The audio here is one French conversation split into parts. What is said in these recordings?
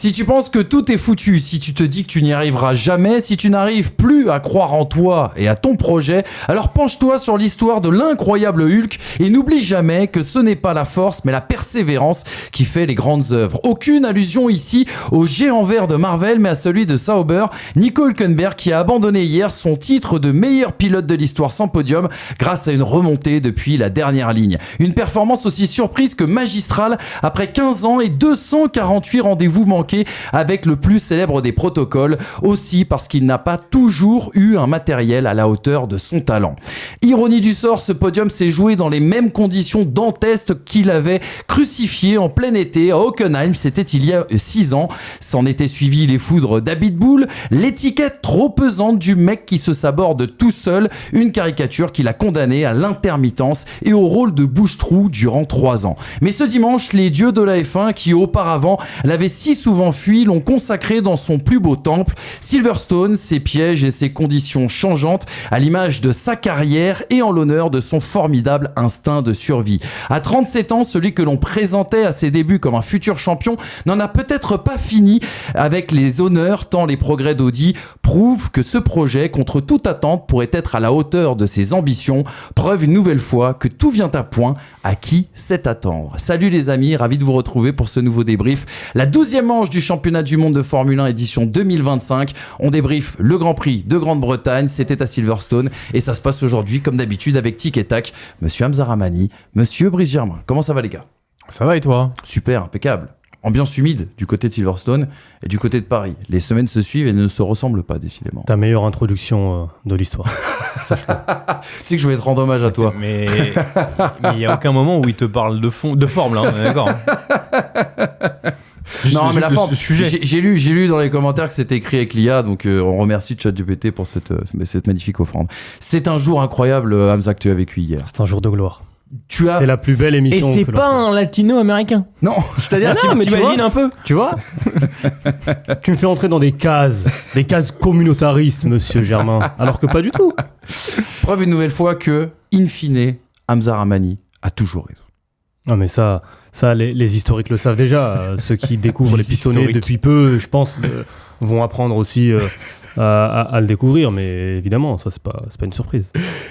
Si tu penses que tout est foutu, si tu te dis que tu n'y arriveras jamais, si tu n'arrives plus à croire en toi et à ton projet, alors penche-toi sur l'histoire de l'incroyable Hulk et n'oublie jamais que ce n'est pas la force mais la persévérance qui fait les grandes œuvres. Aucune allusion ici au géant vert de Marvel mais à celui de Sauber, Nico Hülkenberg qui a abandonné hier son titre de meilleur pilote de l'histoire sans podium grâce à une remontée depuis la dernière ligne. Une performance aussi surprise que magistrale après 15 ans et 248 rendez-vous manqués avec le plus célèbre des protocoles, aussi parce qu'il n'a pas toujours eu un matériel à la hauteur de son talent. Ironie du sort, ce podium s'est joué dans les mêmes conditions dantesques qu'il avait crucifié en plein été à Hockenheim, c'était il y a 6 ans. S'en étaient suivis les foudres d'Abitbull, l'étiquette trop pesante du mec qui se saborde tout seul, une caricature qui l'a condamné à l'intermittence et au rôle de bouche-trou durant 3 ans. Mais ce dimanche, les dieux de la F1 qui auparavant l'avaient si souvent fui l'ont consacré dans son plus beau temple, Silverstone, ses pièges et ses conditions changeantes à l'image de sa carrière et en l'honneur de son formidable instinct de survie. À 37 ans, celui que l'on présentait à ses débuts comme un futur champion n'en a peut-être pas fini avec les honneurs tant les progrès d'Audi prouvent que ce projet, contre toute attente, pourrait être à la hauteur de ses ambitions. Preuve une nouvelle fois que tout vient à point. À qui sait attendre. Salut les amis, ravi de vous retrouver pour ce nouveau débrief. La 12e manche du championnat du monde de Formule 1 édition 2025. On débriefe le Grand Prix de Grande-Bretagne. C'était à Silverstone et ça se passe aujourd'hui comme d'habitude avec Tic et Tac. Monsieur Hamza Rahmani, Monsieur Brice Germain. Comment ça va les gars ? Ça va et toi ? Super, impeccable. Ambiance humide du côté de Silverstone et du côté de Paris. Les semaines se suivent et ne se ressemblent pas décidément. Ta meilleure introduction de l'histoire. Sache-le. Tu sais que je voulais te rendre hommage à toi. Mais il n'y a aucun moment où il te parle de forme là, on est d'accord. Non mais la forme, sujet. J'ai lu dans les commentaires que c'était écrit avec l'IA, donc on remercie ChatGPT pour cette magnifique offrande. C'est un jour incroyable, Hamza, que tu as vécu hier. C'est un jour de gloire. C'est la plus belle émission. Et c'est pas un latino-américain. Non. C'est-à-dire, t'imagines un peu. Tu vois. Tu me fais entrer dans des cases communautaristes, monsieur Germain, alors que pas du tout. Preuve une nouvelle fois que, in fine, Hamza Rahmani a toujours raison. Non mais ça les historiques le savent déjà. Ceux qui découvrent les pistonnets depuis peu, je pense, vont apprendre aussi à le découvrir, mais évidemment, ça c'est pas une surprise.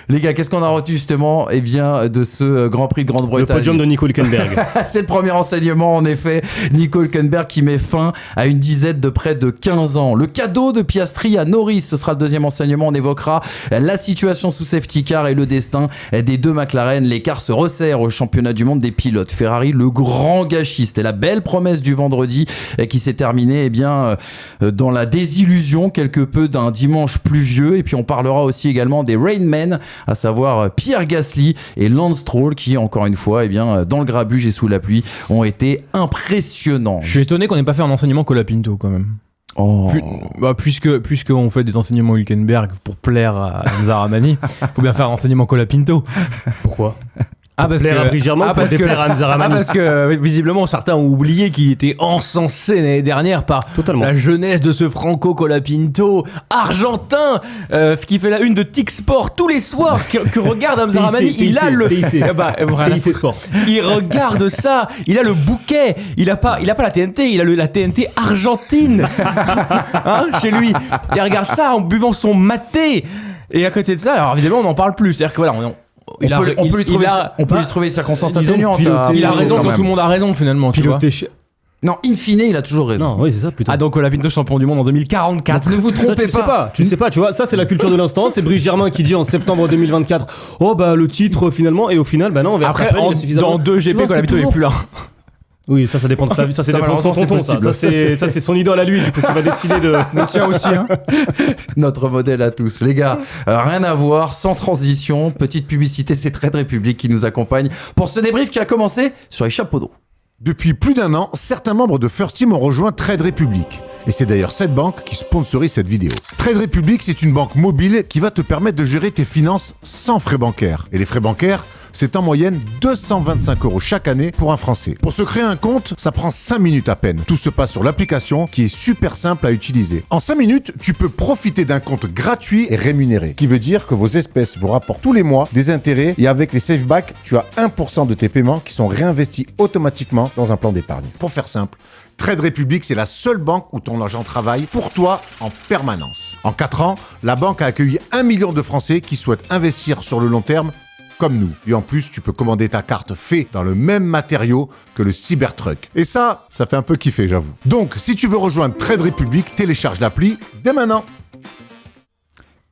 Les gars, qu'est-ce qu'on a retenu justement de ce Grand Prix de Grande-Bretagne ? Le podium de Nico Hülkenberg. C'est le premier enseignement en effet. Nico Hülkenberg qui met fin à une disette de près de 15 ans. Le cadeau de Piastri à Norris, ce sera le deuxième enseignement. On évoquera la situation sous safety car et le destin des deux McLaren. L'écart se resserre au championnat du monde des pilotes. Ferrari, le grand gâchis. C'était la belle promesse du vendredi qui s'est terminée dans la désillusion quelque peu d'un dimanche pluvieux. Et puis on parlera aussi également des Rainmen, à savoir Pierre Gasly et Lance Stroll qui, encore une fois, dans le grabuge et sous la pluie, ont été impressionnants. Je suis étonné qu'on n'ait pas fait un enseignement Colapinto quand même. Oh. Puisqu'on fait des enseignements Hülkenberg pour plaire à Hamza Rahmani, faut bien faire un enseignement Colapinto. Pourquoi ? Parce que visiblement certains ont oublié qu'il était encensé l'année dernière par la jeunesse de ce Franco Colapinto argentin qui fait la une de Tic Sport tous les soirs que regarde Hamza Rahmani. Il a le il regarde ça, il a le bouquet, il a pas la TNT, il a la TNT argentine chez lui. Il regarde ça en buvant son maté et à côté de ça, alors évidemment on n'en parle plus, c'est-à-dire que voilà, on peut lui trouver des circonstances atténuantes. Il a raison quand tout le monde a raison finalement. Non, in fine, il a toujours raison. Non, oui, c'est ça plutôt. Ah, donc Colapinto champion du monde en 2044. Ne vous trompez pas. Tu sais pas, tu vois, ça c'est la culture de l'instant. C'est Brice Germain qui dit en septembre 2024, oh bah le titre finalement, et au final, bah non, on verra. Après, dans 2 GP, Colapinto n'est plus là. Oui, ça dépend de Flavie, ça dépend de son tonton, ça c'est son idole à lui, du coup, qui va décider de... Le tien aussi, hein. Notre modèle à tous. Les gars, rien à voir, sans transition, petite publicité, c'est Trade Republic qui nous accompagne pour ce débrief qui a commencé sur les chapeaux d'eau. Depuis plus d'1 an, certains membres de First Team ont rejoint Trade Republic. Et c'est d'ailleurs cette banque qui sponsorise cette vidéo. Trade Republic, c'est une banque mobile qui va te permettre de gérer tes finances sans frais bancaires. Et les frais bancaires, C'est en moyenne 225 € chaque année pour un Français. Pour se créer un compte, ça prend 5 minutes à peine. Tout se passe sur l'application qui est super simple à utiliser. En 5 minutes, tu peux profiter d'un compte gratuit et rémunéré, qui veut dire que vos espèces vous rapportent tous les mois des intérêts et avec les SafeBack, tu as 1% de tes paiements qui sont réinvestis automatiquement dans un plan d'épargne. Pour faire simple, Trade Republic, c'est la seule banque où ton argent travaille pour toi en permanence. En 4 ans, la banque a accueilli 1 million de Français qui souhaitent investir sur le long terme comme nous. Et en plus, tu peux commander ta carte fait dans le même matériau que le Cybertruck. Et ça fait un peu kiffer, j'avoue. Donc, si tu veux rejoindre Trade Republic, télécharge l'appli dès maintenant.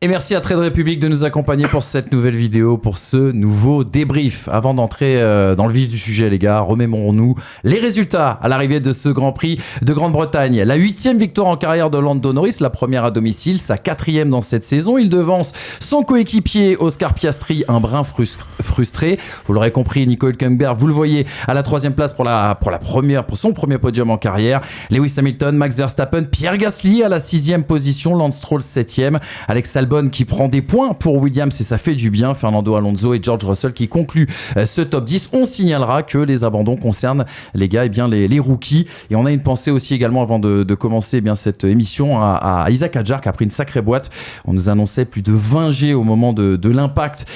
Et merci à Trade Republic de nous accompagner pour cette nouvelle vidéo, pour ce nouveau débrief. Avant d'entrer dans le vif du sujet, les gars, remémorons-nous les résultats à l'arrivée de ce Grand Prix de Grande-Bretagne. La 8e victoire en carrière de Lando Norris, la première à domicile, sa 4e dans cette saison. Il devance son coéquipier Oscar Piastri, un brin frustré. Vous l'aurez compris, Nico Hülkenberg, vous le voyez, à la 3e place pour son premier podium en carrière. Lewis Hamilton, Max Verstappen, Pierre Gasly à la 6e position, Lance Stroll 7e, Alex Albon qui prend des points pour Williams et ça fait du bien, Fernando Alonso et George Russell qui concluent ce top 10. On signalera que les abandons concernent les gars, les rookies, et on a une pensée aussi également avant de commencer cette émission à Isaac Hadjar qui a pris une sacrée boîte. On nous annonçait plus de 20 G au moment de l'impact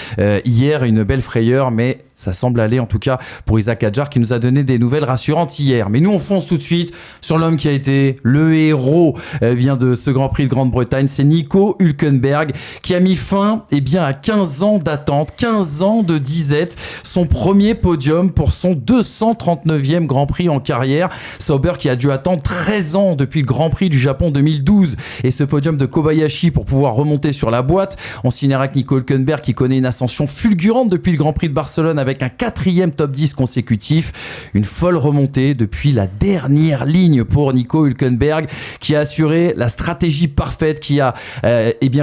hier, une belle frayeur, mais ça semble aller en tout cas pour Isaac Hadjar qui nous a donné des nouvelles rassurantes hier. Mais nous on fonce tout de suite sur l'homme qui a été le héros de ce Grand Prix de Grande-Bretagne, c'est Nico Hülkenberg qui a mis fin à 15 ans d'attente, 15 ans de disette, son premier podium pour son 239e Grand Prix en carrière. Sauber qui a dû attendre 13 ans depuis le Grand Prix du Japon 2012 et ce podium de Kobayashi pour pouvoir remonter sur la boîte. On signera que Nico Hülkenberg qui connaît une ascension fulgurante depuis le Grand Prix de Barcelone avec un 4e top 10 consécutif. Une folle remontée depuis la dernière ligne pour Nico Hülkenberg qui a assuré la stratégie parfaite, qui a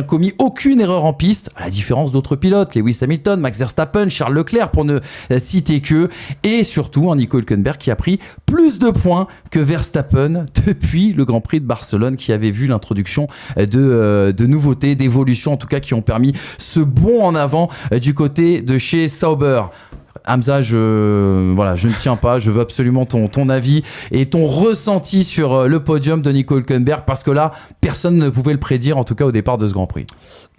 commis aucune erreur en piste, à la différence d'autres pilotes, Lewis Hamilton, Max Verstappen, Charles Leclerc pour ne citer que, et surtout un Nico Hülkenberg qui a pris plus de points que Verstappen depuis le Grand Prix de Barcelone qui avait vu l'introduction de nouveautés, d'évolutions en tout cas qui ont permis ce bond en avant du côté de chez Sauber. Hamza, je ne tiens pas, je veux absolument ton avis et ton ressenti sur le podium de Nico Hülkenberg parce que là, personne ne pouvait le prédire, en tout cas au départ de ce Grand Prix.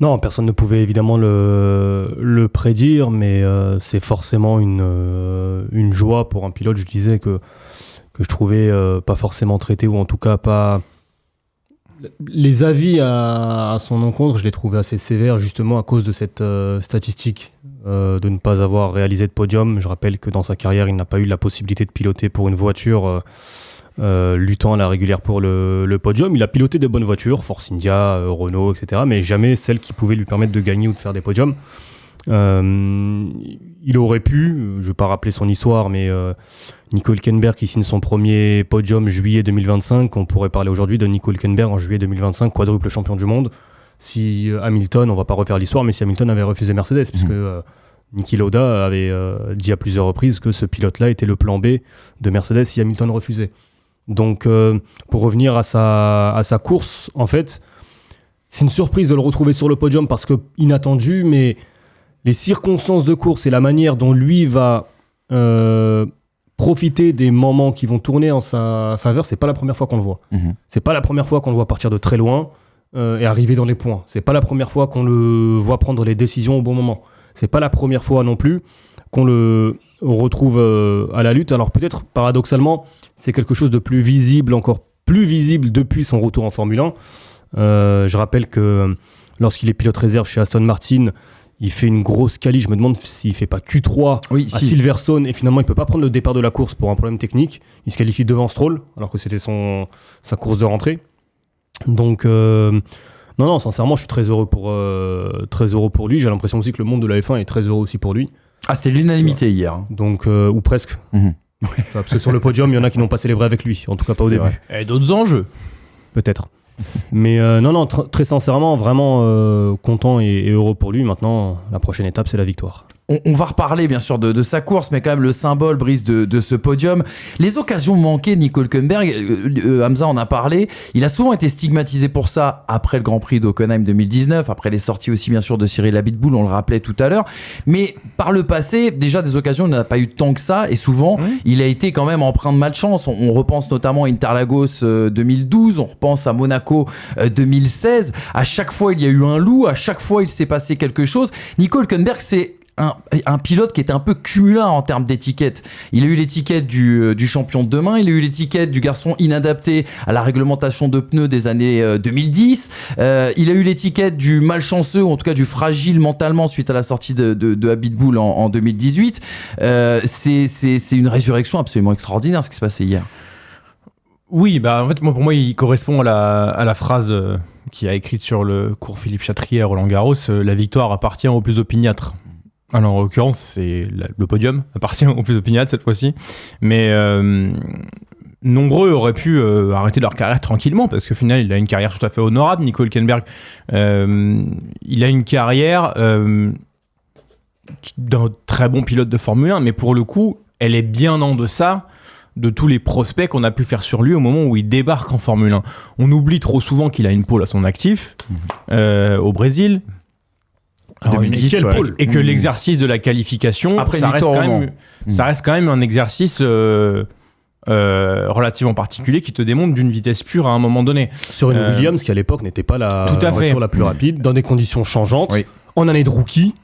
Non, personne ne pouvait évidemment le prédire, mais c'est forcément une joie pour un pilote, je disais, que je trouvais pas forcément traité, ou en tout cas pas... Les avis à son encontre, je les trouvais assez sévères justement à cause de cette statistique de ne pas avoir réalisé de podium. Je rappelle que dans sa carrière, il n'a pas eu la possibilité de piloter pour une voiture luttant à la régulière pour le podium. Il a piloté de bonnes voitures, Force India, Renault, etc., mais jamais celle qui pouvait lui permettre de gagner ou de faire des podiums. Il aurait pu, je ne vais pas rappeler son histoire, mais Nico Hülkenberg qui signe son premier podium juillet 2025, on pourrait parler aujourd'hui de Nico Hülkenberg en juillet 2025, quadruple champion du monde. Si Hamilton, on ne va pas refaire l'histoire, mais si Hamilton avait refusé Mercedes, puisque Niki Lauda avait dit à plusieurs reprises que ce pilote-là était le plan B de Mercedes si Hamilton refusait. Donc pour revenir à sa course, en fait, c'est une surprise de le retrouver sur le podium parce que inattendu, mais les circonstances de course et la manière dont lui va profiter des moments qui vont tourner en sa faveur, c'est pas la première fois qu'on le voit. C'est pas la première fois qu'on le voit partir de très loin et arriver dans les points. C'est pas la première fois qu'on le voit prendre les décisions au bon moment. C'est pas la première fois non plus qu'on le retrouve à la lutte. Alors peut-être, paradoxalement, c'est quelque chose de plus visible, encore plus visible depuis son retour en Formule 1. Je rappelle que lorsqu'il est pilote réserve chez Aston Martin, il fait une grosse quali, je me demande s'il fait pas Q3 à Silverstone et finalement il peut pas prendre le départ de la course pour un problème technique. Il se qualifie devant Stroll alors que c'était sa course de rentrée. Donc non, sincèrement, je suis très heureux pour lui. J'ai l'impression aussi que le monde de la F1 est très heureux aussi pour lui. Ah, c'était l'unanimité hier. Donc ou presque. Parce que sur le podium, il y en a qui n'ont pas célébré avec lui, en tout cas pas au début. Vrai. Et d'autres enjeux. Peut-être. Mais non, très sincèrement, vraiment content et heureux pour lui. Maintenant, la prochaine étape, c'est la victoire. on va reparler bien sûr de sa course, mais quand même le symbole, Brice, de ce podium. Les occasions manquées de Nico Hülkenberg, Hamza en a parlé, il a souvent été stigmatisé pour ça après le Grand Prix d'Hockenheim 2019, après les sorties aussi bien sûr de Cyril Abiteboul, on le rappelait tout à l'heure, mais par le passé, déjà des occasions, il n'a pas eu tant que ça, et souvent, il a été quand même empreint de malchance. On repense notamment à Interlagos 2012, on repense à Monaco 2016. À chaque fois, il y a eu un loup, à chaque fois, il s'est passé quelque chose. Nico Hülkenberg, c'est un pilote qui était un peu cumulard en termes d'étiquette. Il a eu l'étiquette du champion de demain, il a eu l'étiquette du garçon inadapté à la réglementation de pneus des années 2010, il a eu l'étiquette du malchanceux, ou en tout cas du fragile mentalement suite à la sortie de Abiteboul en 2018. C'est une résurrection absolument extraordinaire ce qui s'est passé hier. Oui, bah en fait, pour moi, il correspond à la phrase qui a écrite sur le cours Philippe Chatrier à Roland-Garros, la victoire appartient aux plus opiniâtres. Alors, en l'occurrence, c'est le podium appartient aux plus opiniâtres cette fois-ci. Mais nombreux auraient pu arrêter leur carrière tranquillement, parce qu'au final, il a une carrière tout à fait honorable, Nico Hülkenberg. Il a une carrière d'un très bon pilote de Formule 1, mais pour le coup, elle est bien en deçà de tous les prospects qu'on a pu faire sur lui au moment où il débarque en Formule 1. On oublie trop souvent qu'il a une pole à son actif au Brésil. Alors, 2010, et que l'exercice de la qualification, ça reste quand même un exercice relativement particulier qui te démontre d'une vitesse pure à un moment donné. Sur une Williams qui à l'époque n'était pas la voiture la plus rapide, dans des conditions changeantes, en année de rookie,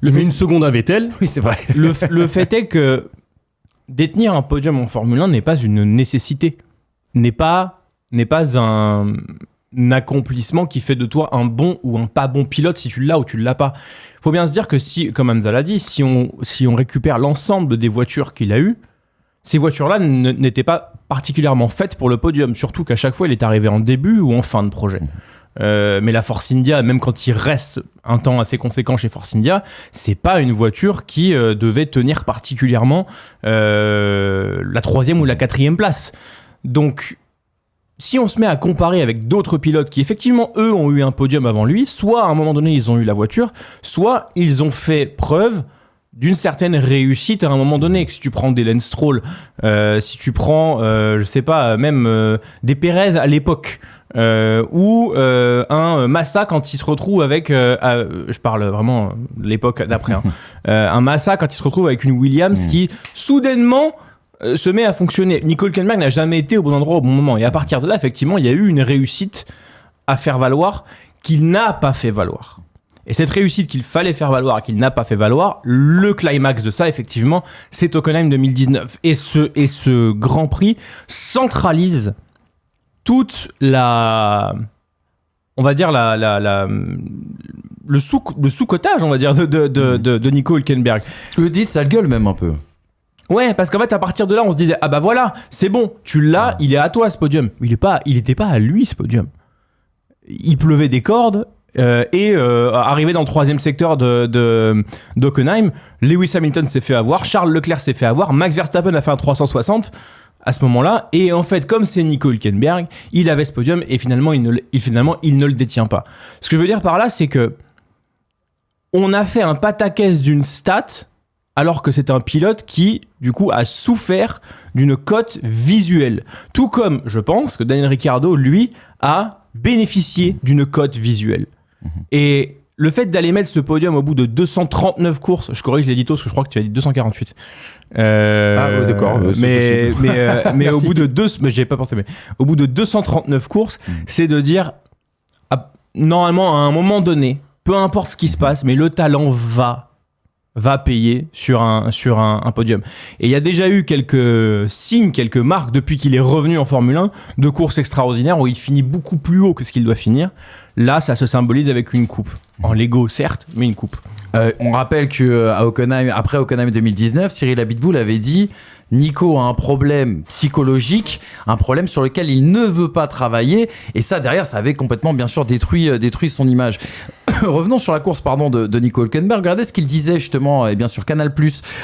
il met une seconde à Vettel. Oui, c'est vrai. Le fait est que détenir un podium en Formule 1 n'est pas une nécessité, n'est pas un accomplissement qui fait de toi un bon ou un pas bon pilote si tu l'as ou tu l'as pas. Faut bien se dire que si, comme Hamza l'a dit, si on récupère l'ensemble des voitures qu'il a eues, ces voitures-là n'étaient pas particulièrement faites pour le podium, surtout qu'à chaque fois il est arrivé en début ou en fin de projet. Mais la Force India, même quand il reste un temps assez conséquent chez Force India, c'est pas une voiture qui devait tenir particulièrement la 3e ou la 4e place. Donc si on se met à comparer avec d'autres pilotes qui effectivement eux ont eu un podium avant lui, soit à un moment donné ils ont eu la voiture, soit ils ont fait preuve d'une certaine réussite à un moment donné. Si tu prends des Lance Stroll, si tu prends je sais pas, même des Pérez à l'époque, ou un Massa quand il se retrouve avec je parle vraiment de l'époque d'après, un Massa quand il se retrouve avec une Williams qui soudainement se met à fonctionner. Nico Hülkenberg n'a jamais été au bon endroit au bon moment, et à partir de là effectivement il y a eu une réussite à faire valoir qu'il n'a pas fait valoir. Et cette réussite qu'il fallait faire valoir, qu'il n'a pas fait valoir, le climax de ça, effectivement, c'est Hockenheim 2019. Et ce Grand Prix centralise toute on va dire le sous-cotage, on va dire, de Nico Hülkenberg. Le dit, ça gueule même un peu. Ouais, parce qu'en fait, à partir de là, on se disait, ah bah voilà, c'est bon, tu l'as, il est à toi ce podium. Il était pas à lui ce podium. Il pleuvait des cordes. Arrivé dans le 3e secteur d'Hockenheim, Lewis Hamilton s'est fait avoir, Charles Leclerc s'est fait avoir, Max Verstappen a fait un 360 à ce moment-là, et en fait comme c'est Nico Hülkenberg, il avait ce podium et finalement il ne le détient pas. Ce que je veux dire par là, c'est que on a fait un pataquès d'une stat alors que c'est un pilote qui du coup a souffert d'une cote visuelle, tout comme je pense que Daniel Ricciardo lui a bénéficié d'une cote visuelle. Et le fait d'aller mettre ce podium au bout de 239 courses, je corrige l'édito parce que je crois que tu as dit 248. D'accord. Mais au bout de j'y ai pas pensé, mais au bout de 239 courses, c'est de dire normalement à un moment donné, peu importe ce qui se passe, mais le talent va payer sur un podium. Et il y a déjà eu quelques signes, quelques marques depuis qu'il est revenu en Formule 1 de courses extraordinaires où il finit beaucoup plus haut que ce qu'il doit finir. Là, ça se symbolise avec une coupe. En Lego, certes, mais une coupe. On rappelle qu'à Hockenheim, après Hockenheim 2019, Cyril Abiteboul avait dit « Nico a un problème psychologique, un problème sur lequel il ne veut pas travailler. » Et ça, derrière, ça avait complètement, bien sûr, détruit son image. revenons sur la course de Nico Hülkenberg. Regardez ce qu'il disait justement sur Canal+,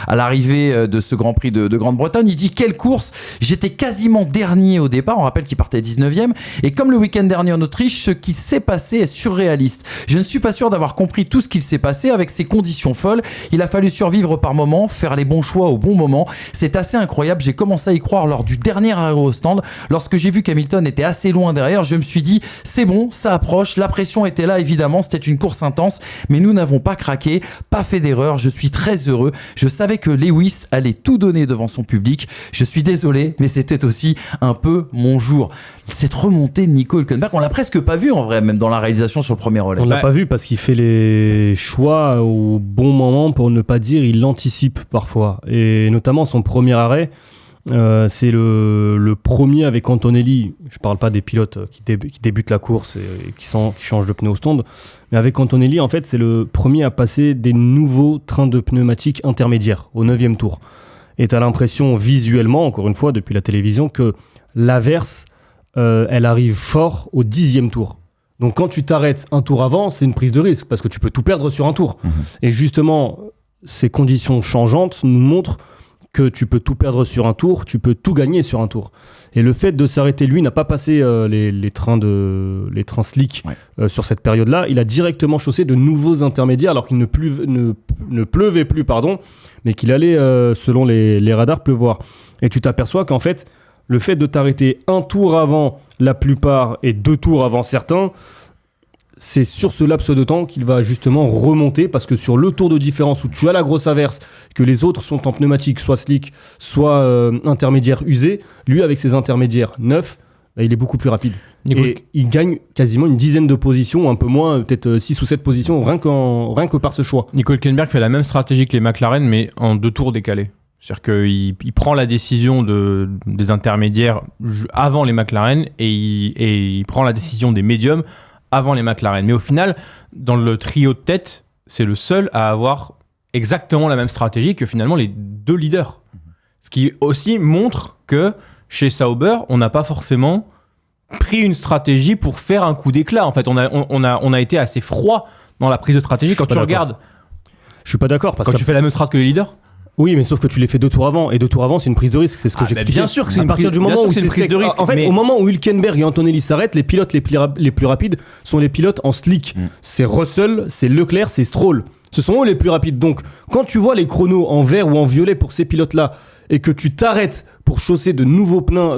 à l'arrivée de ce Grand Prix de Grande-Bretagne. Il dit: quelle course, j'étais quasiment dernier au départ, on rappelle qu'il partait 19e, et comme le week-end dernier en Autriche, ce qui s'est passé est surréaliste. Je ne suis pas sûr d'avoir compris tout ce qu'il s'est passé avec ces conditions folles. Il a fallu survivre par moments, faire les bons choix au bon moment. C'est assez incroyable, j'ai commencé à y croire lors du dernier arrêt au stand. Lorsque j'ai vu qu'Hamilton était assez loin derrière, je me suis dit: c'est bon, ça approche, la pression était là évidemment, c'était une course intense, mais nous n'avons pas craqué, pas fait d'erreur, je suis très heureux. Je savais que Lewis allait tout donner devant son public. Je suis désolé, mais c'était aussi un peu mon jour. Cette remontée de Nico Hülkenberg, on l'a presque pas vu en vrai, même dans la réalisation sur le premier relais. On l'a pas vu parce qu'il fait les choix au bon moment, pour ne pas dire il anticipe parfois. Et notamment son premier arrêt, c'est le premier avec Antonelli. Je parle pas des pilotes qui débutent la course et qui changent de pneu au stand, mais avec Antonelli, en fait, c'est le premier à passer des nouveaux trains de pneumatiques intermédiaires au 9e tour. Et tu as l'impression visuellement, encore une fois, depuis la télévision, que l'averse, elle arrive fort au 10e tour. Donc quand tu t'arrêtes un tour avant, c'est une prise de risque, parce que tu peux tout perdre sur un tour. Et justement, ces conditions changeantes nous montrent que tu peux tout perdre sur un tour, tu peux tout gagner sur un tour. Et le fait de s'arrêter, lui n'a pas passé les trains slick sur cette période-là. Il a directement chaussé de nouveaux intermédiaires alors qu'il ne pleuvait plus, mais qu'il allait, selon les radars, pleuvoir. Et tu t'aperçois qu'en fait, le fait de t'arrêter un tour avant la plupart et 2 tours avant certains, c'est sur ce laps de temps qu'il va justement remonter, parce que sur le tour de différence où tu as la grosse averse, que les autres sont en pneumatique, soit slick, soit intermédiaire usé, lui avec ses intermédiaires neufs, il est beaucoup plus rapide. Et il gagne quasiment une dizaine de positions, un peu moins, peut-être 6 ou 7 positions, rien que par ce choix. Nico Hülkenberg fait la même stratégie que les McLaren, mais en 2 tours décalés. C'est-à-dire qu'il prend la décision des intermédiaires avant les McLaren et il prend la décision des médiums avant les McLaren. Mais au final, dans le trio de tête, c'est le seul à avoir exactement la même stratégie que finalement les 2 leaders. Ce qui aussi montre que chez Sauber, on n'a pas forcément pris une stratégie pour faire un coup d'éclat. En fait, on a été assez froid dans la prise de stratégie. Quand tu regardes... Je suis pas d'accord. Quand tu fais la même strat que les leaders. Oui, mais sauf que tu les fais 2 tours avant, et 2 tours avant, c'est une prise de risque, c'est ce que j'expliquais. Bien sûr que c'est à partir du moment où c'est une prise de risque. En fait, au moment où Hülkenberg et Antonelli s'arrêtent, les pilotes les plus rapides sont les pilotes en slick. C'est Russell, c'est Leclerc, c'est Stroll. Ce sont eux les plus rapides. Donc, quand tu vois les chronos en vert ou en violet pour ces pilotes-là, et que tu t'arrêtes pour chausser de nouveaux pneus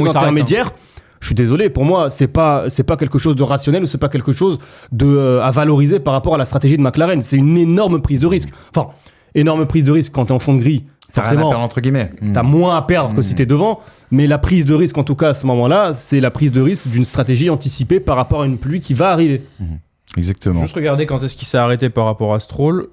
intermédiaires, je suis désolé, pour moi, c'est pas quelque chose de rationnel, ou c'est pas quelque chose à valoriser par rapport à la stratégie de McLaren. C'est une énorme prise de risque. Enfin, énorme prise de risque quand t'es en fond de grille. Forcément, entre guillemets. T'as moins à perdre que si t'es devant, mais la prise de risque, en tout cas à ce moment-là, c'est la prise de risque d'une stratégie anticipée par rapport à une pluie qui va arriver. Exactement. Juste regarder quand est-ce qu'il s'est arrêté par rapport à Stroll.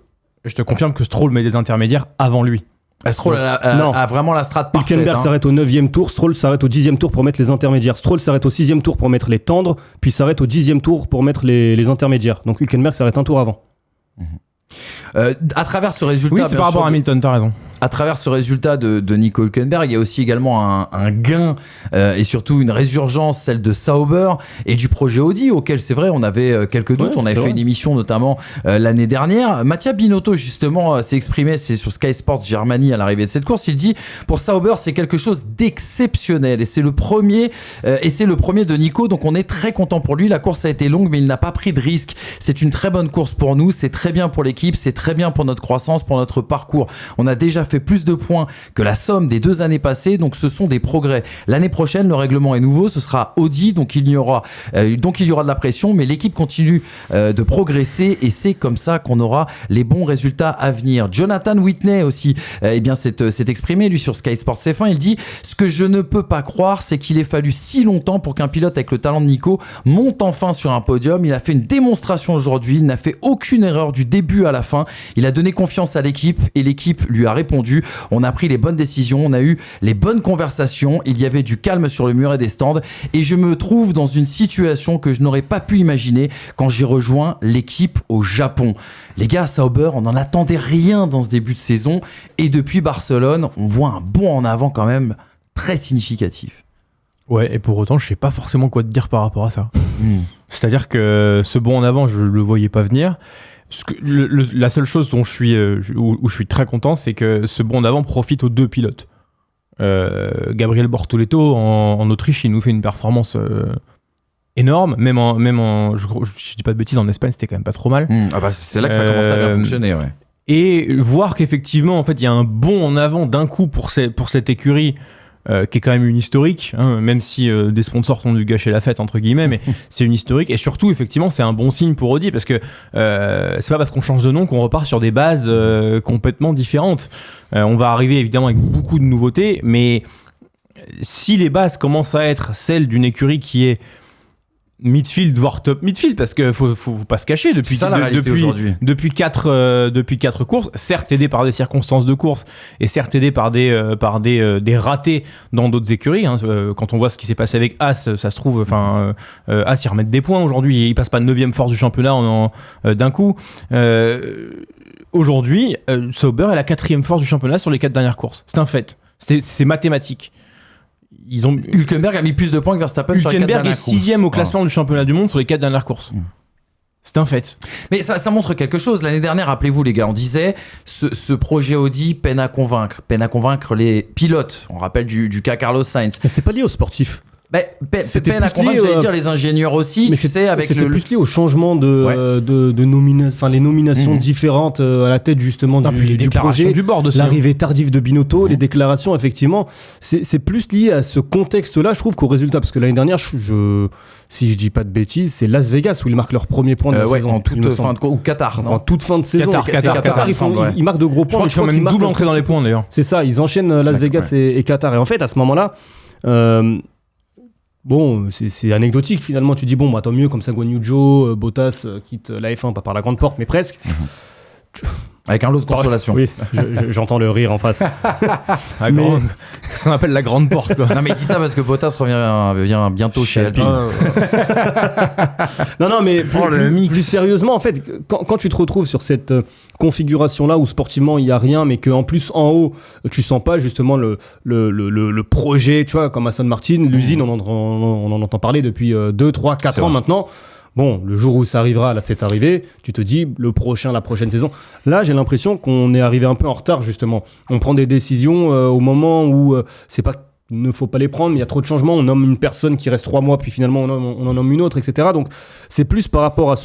Je te confirme que Stroll met des intermédiaires avant lui. Stroll a vraiment la strat parfaite. Hülkenberg s'arrête au 9e tour, Stroll s'arrête au 10e tour pour mettre les intermédiaires. Stroll s'arrête au 6e tour pour mettre les tendres, puis s'arrête au 10e tour pour mettre les intermédiaires. Donc Hülkenberg s'arrête un tour avant. À travers ce résultat, oui, c'est par rapport à Hamilton, t'as raison. À travers ce résultat de Nico Hülkenberg, il y a aussi également un gain et surtout une résurgence, celle de Sauber et du projet Audi, auquel c'est vrai on avait quelques doutes. On avait fait une émission notamment l'année dernière. Mattia Binotto justement s'est exprimé, c'est sur Sky Sports Germany à l'arrivée de cette course. Il dit pour Sauber c'est quelque chose d'exceptionnel et c'est le premier de Nico, donc on est très content pour lui. La course a été longue mais il n'a pas pris de risque. C'est une très bonne course pour nous, c'est très bien pour l'équipe, c'est très bien pour notre croissance, pour notre parcours. On a déjà fait plus de points que la somme des 2 années passées, donc ce sont des progrès. L'année prochaine, le règlement est nouveau, ce sera Audi, donc il y aura de la pression, mais l'équipe continue de progresser et c'est comme ça qu'on aura les bons résultats à venir. Jonathan Whitney aussi, s'est exprimé lui sur Sky Sports F1. Il dit ce que je ne peux pas croire, c'est qu'il ait fallu si longtemps pour qu'un pilote avec le talent de Nico monte enfin sur un podium. Il a fait une démonstration aujourd'hui, il n'a fait aucune erreur du début à la fin. Il a donné confiance à l'équipe et l'équipe lui a répondu. On a pris les bonnes décisions, on a eu les bonnes conversations, il y avait du calme sur le muret des stands et je me trouve dans une situation que je n'aurais pas pu imaginer quand j'ai rejoint l'équipe au Japon. Les gars, à Sauber, on n'en attendait rien dans ce début de saison et depuis Barcelone, on voit un bond en avant quand même très significatif. Ouais, et pour autant, je sais pas forcément quoi te dire par rapport à ça. C'est-à-dire que ce bond en avant, je le voyais pas venir. La seule chose dont où je suis très content, c'est que ce bond en avant profite aux 2 pilotes. Gabriel Bortoleto en Autriche, il nous fait une performance énorme, même je dis pas de bêtises, en Espagne c'était quand même pas trop mal. C'est là que ça commence à bien fonctionner, ouais. Et voir qu'effectivement en fait il y a un bond en avant d'un coup pour cette écurie qui est quand même une historique, hein, même si des sponsors ont dû gâcher la fête entre guillemets, mais c'est une historique, et surtout effectivement c'est un bon signe pour Audi, parce que c'est pas parce qu'on change de nom qu'on repart sur des bases complètement différentes. On va arriver évidemment avec beaucoup de nouveautés, mais si les bases commencent à être celles d'une écurie qui est midfield voire top midfield, parce que faut pas se cacher, depuis 4 courses, certes aidé par des circonstances de course et certes aidé par des ratés dans d'autres écuries, hein. Quand on voit ce qui s'est passé avec As, ça se trouve, As ils remettent des points aujourd'hui, ils passent pas de 9e force du championnat d'un coup. Aujourd'hui Sauber est la 4e force du championnat sur les 4 dernières courses, c'est un fait, c'est mathématique. Hülkenberg a mis plus de points que Verstappen sur les 4 dernières courses. Hülkenberg est 6e au classement du championnat du monde sur les 4 dernières courses. C'est un fait. Mais ça montre quelque chose. L'année dernière, rappelez-vous les gars, on disait ce projet Audi peine à convaincre les pilotes. On rappelle du cas Carlos Sainz. Mais c'était pas lié aux sportifs. Peine à convaincre, j'allais dire les ingénieurs aussi. Mais c'était plus lié au changement de nominations différentes à la tête justement du projet, du board aussi. L'arrivée tardive de Binotto, les déclarations, effectivement, c'est plus lié à ce contexte-là, je trouve, qu'au résultat. Parce que l'année dernière, si je dis pas de bêtises, c'est Las Vegas où ils marquent leur premier point de la saison. En toute fin de ou Qatar. En toute fin de saison. Qatar, ils marquent de gros points. Je crois qu'ils font même double entrée dans les points d'ailleurs. C'est ça, ils enchaînent Las Vegas et Qatar. Et en fait, à ce moment-là, bon, c'est anecdotique finalement. Tu dis, tant mieux, comme ça, Guan Yu Zhou, Bottas quitte la F1, pas par la grande porte, mais presque. Avec un lot de consolation. Oui, j'entends le rire en face. Ce qu'on appelle la grande porte, quoi. Non, mais il dit ça parce que Bottas revient bientôt chez Alpine. Non, mais plus sérieusement, en fait, quand tu te retrouves sur cette configuration-là où sportivement il n'y a rien, mais qu'en plus en haut, tu sens pas justement le projet, tu vois, comme Aston Martin, l'usine, on en entend parler depuis 2, 3, 4 ans maintenant. Bon, le jour où ça arrivera, là c'est arrivé, tu te dis la prochaine saison. Là, j'ai l'impression qu'on est arrivé un peu en retard, justement. On prend des décisions au moment où c'est pas qu'il ne faut pas les prendre, mais il y a trop de changements. On nomme une personne qui reste 3 mois, puis finalement on en nomme une autre, etc. Donc c'est plus par rapport à